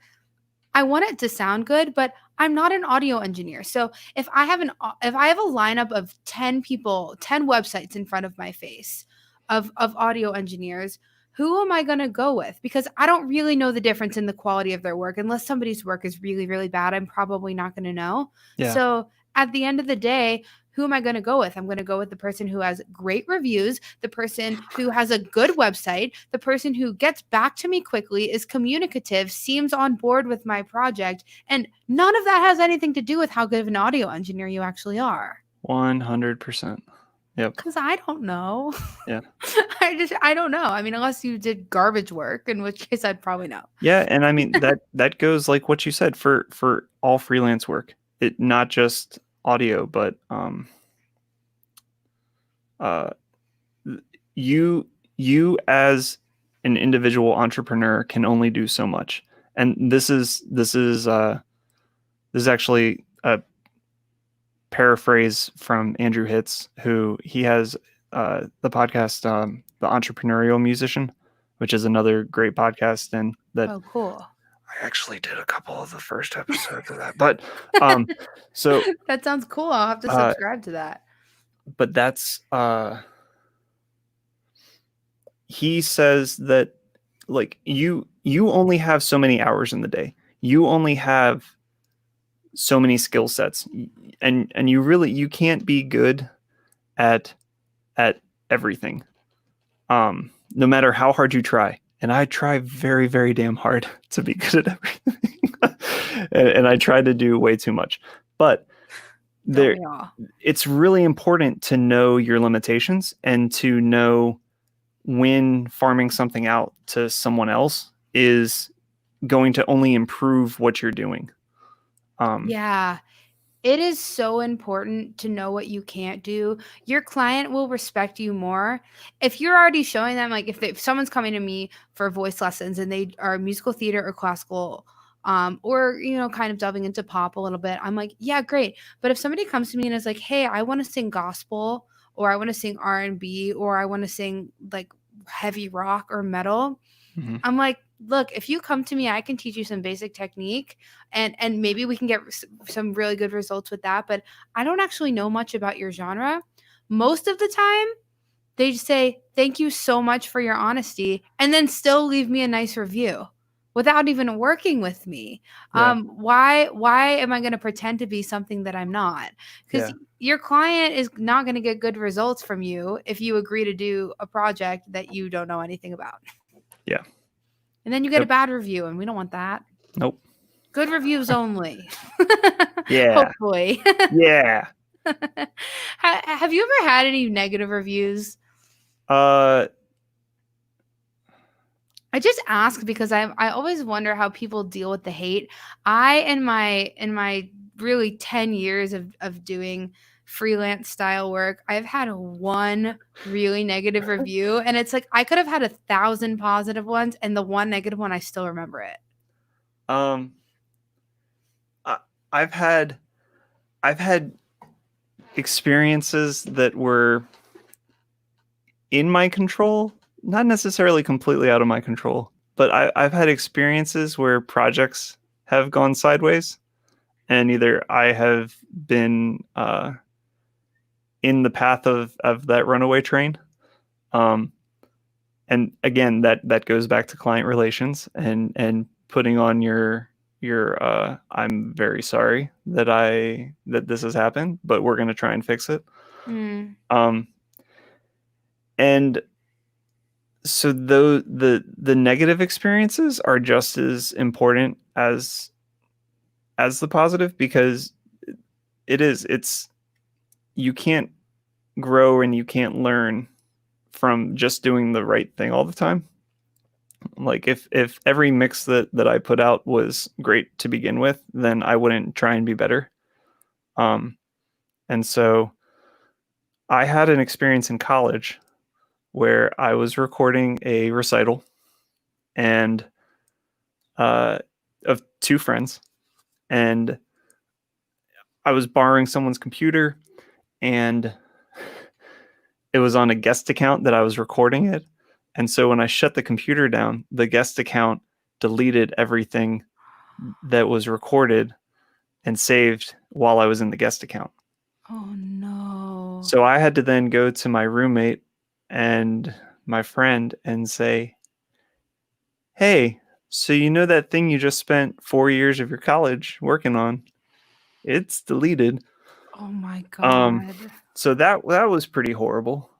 I want it to sound good, but I'm not an audio engineer. So if I have a lineup of 10 people, 10 websites in front of my face of audio engineers, who am I going to go with? Because I don't really know the difference in the quality of their work. Unless somebody's work is really, really bad, I'm probably not going to know. Yeah. So at the end of the day, who am I going to go with? I'm going to go with the person who has great reviews, the person who has a good website, the person who gets back to me quickly, is communicative, seems on board with my project. And none of that has anything to do with how good of an audio engineer you actually are. 100%. Yep. Because I don't know. Yeah. I don't know. I mean, unless you did garbage work, in which case I'd probably know. Yeah, and I mean that goes like what you said for all freelance work. It not just audio, but you as an individual entrepreneur can only do so much. And this is actually a paraphrase from Andrew Hitz, who he has the podcast The Entrepreneurial Musician, which is another great podcast, and that Oh, cool. I actually did a couple of the first episodes of that. But so that sounds cool. I'll have to subscribe to that. But that's he says that like you only have so many hours in the day. You only have so many skill sets, and you can't be good at everything. No matter how hard you try. And I try very, very damn hard to be good at everything. and I try to do way too much. But it's really important to know your limitations and to know when farming something out to someone else is going to only improve what you're doing. Yeah. It is so important to know what you can't do. Your client will respect you more if you're already showing them, like if someone's coming to me for voice lessons and they are musical theater or classical, or kind of delving into pop a little bit, I'm like, yeah, great. But if somebody comes to me and is like, hey, I want to sing gospel, or I want to sing R&B, or I want to sing like heavy rock or metal, I'm like, look, if you come to me, I can teach you some basic technique, and maybe we can get some really good results with that. But I don't actually know much about your genre. Most of the time, they just say, thank you so much for your honesty, and then still leave me a nice review without even working with me. Yeah. Why am I going to pretend to be something that I'm not? Because your client is not going to get good results from you if you agree to do a project that you don't know anything about. Yeah. And then you get a bad review, and we don't want that. Nope. Good reviews only. Yeah. Hopefully. Yeah. Have you ever had any negative reviews? I just ask because I always wonder how people deal with the hate. In my really 10 years of doing freelance style work, I've had one really negative review, and it's like I could have had 1,000 positive ones, and the one negative one, I still remember it. I've had experiences that were in my control, not necessarily completely out of my control, but I've had experiences where projects have gone sideways, and either I have been in the path of that runaway train, and again, that goes back to client relations and putting on your I'm very sorry that this has happened, but we're going to try and fix it. Mm. Um, and so the negative experiences are just as important as the positive, because it's you can't grow and you can't learn from just doing the right thing all the time. Like if every mix that I put out was great to begin with, then I wouldn't try and be better. Um, and so I had an experience in college where I was recording a recital and uh, of two friends, and I was borrowing someone's computer, and it was on a guest account that I was recording it. And so when I shut the computer down, the guest account deleted everything that was recorded and saved while I was in the guest account. Oh no. So I had to then go to my roommate and my friend and say, "Hey, so you know that thing you just spent 4 years of your college working on? It's deleted." Oh my Um, God. so that was pretty horrible.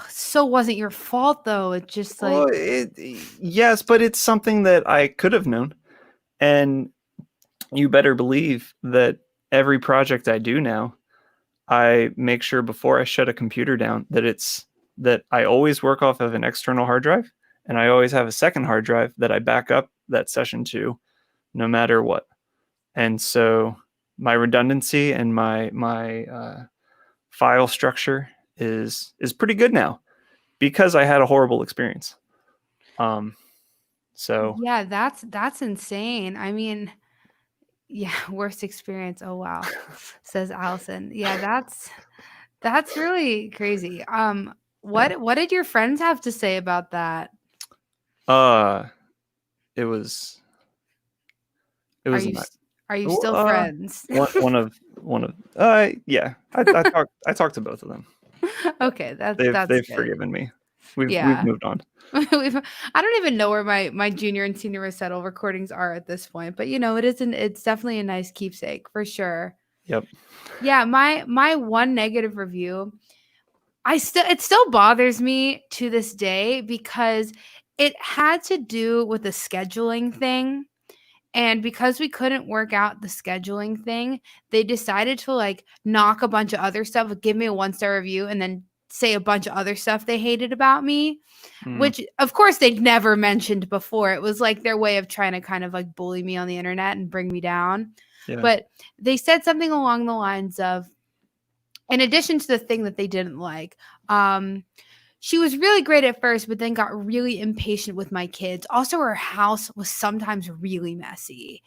So wasn't your fault though. It's just Well, like, yes, but it's something that I could have known, and you better believe that every project I do now, I make sure before I shut a computer down that I always work off of an external hard drive, and I always have a second hard drive that I back up that session to, no matter what. And so my redundancy and my file structure is pretty good now because I had a horrible experience. Um, so yeah, that's insane. I mean, yeah, worst experience. Oh wow, says Allison. Yeah, that's really crazy. yeah, What did your friends have to say about that? uh, it was it Are was you not. are you Well, still friends? one of yeah, I talked to both of them. Okay, that's They've good. forgiven me. We've Yeah. moved on. I don't even know where my junior and senior recital recordings are at this point, but it's definitely a nice keepsake for sure. Yep. Yeah, my one negative review, it still bothers me to this day because it had to do with the scheduling thing. And because we couldn't work out the scheduling thing, they decided to like knock a bunch of other stuff, like, give me a 1-star review and then say a bunch of other stuff they hated about me, Mm, which of course they'd never mentioned before. It was like their way of trying to kind of like bully me on the internet and bring me down. yeah. But they said something along the lines of, in addition to the thing that they didn't like, um, she was really great at first, but then got really impatient with my kids. Also, her house was sometimes really messy.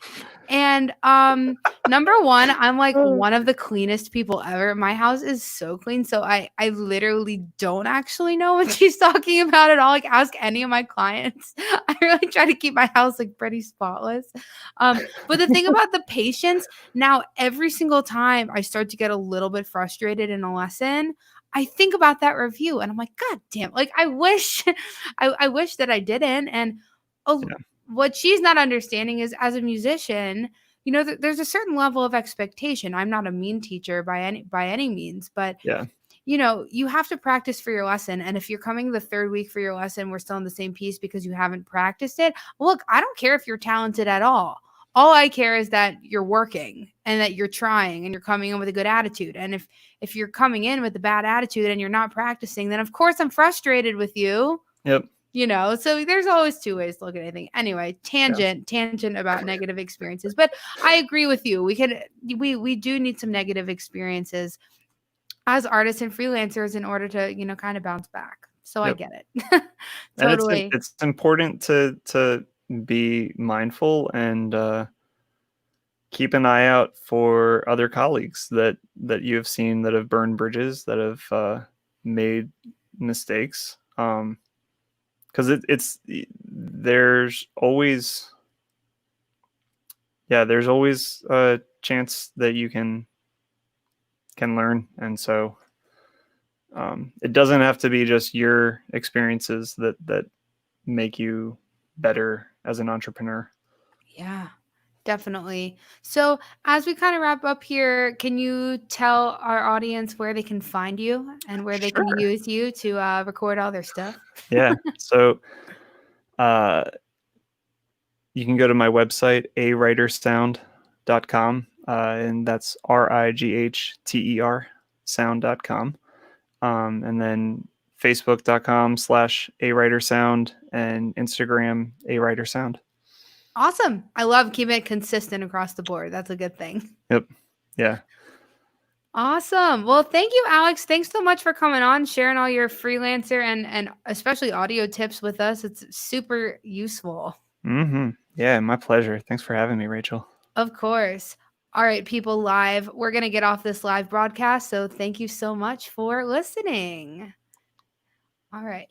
And number one, I'm like Oh, one of the cleanest people ever. My house is so clean. So I literally don't actually know what she's talking about at all. Like ask any of my clients. I really try to keep my house like pretty spotless. But the thing about the patience, now every single time I start to get a little bit frustrated in a lesson, I think about that review and I'm like, God damn, like I wish I wish that I didn't. And a yeah. what she's not understanding is as a musician, there's a certain level of expectation. I'm not a mean teacher by any means, but Yeah. you have to practice for your lesson. And if you're coming the third week for your lesson, we're still in the same piece because you haven't practiced it. Look, I don't care if you're talented at all. All I care is that you're working and that you're trying and you're coming in with a good attitude. And if you're coming in with a bad attitude and you're not practicing, then of course I'm frustrated with you. Yep. So there's always two ways to look at anything. Anyway, Yeah. tangent about negative experiences. But I agree with you. We do need some negative experiences as artists and freelancers in order to, kind of bounce back. So I Yep. get it. And Totally. it's important to be mindful and keep an eye out for other colleagues that you have seen that have burned bridges, that have made mistakes. Because it's there's always a chance that you can learn, and so It doesn't have to be just your experiences that make you better as an entrepreneur. Yeah, definitely. So, as we kind of wrap up here, can you tell our audience where they can find you and where they can Sure. use you to record all their stuff? Yeah. So uh, you can go to my website, awritersound.com, and that's RIGHTER sound.com. And then facebook.com/awritersound and Instagram awritersound. Awesome. I love keeping it consistent across the board. That's a good thing. Yep. Yeah. Awesome. Well, thank you, Alex. Thanks so much for coming on, sharing all your freelancer and especially audio tips with us. It's super useful. Yeah, my pleasure. Thanks for having me, Rachel. Of course. All right, people live. We're going to get off this live broadcast. So thank you so much for listening. All right.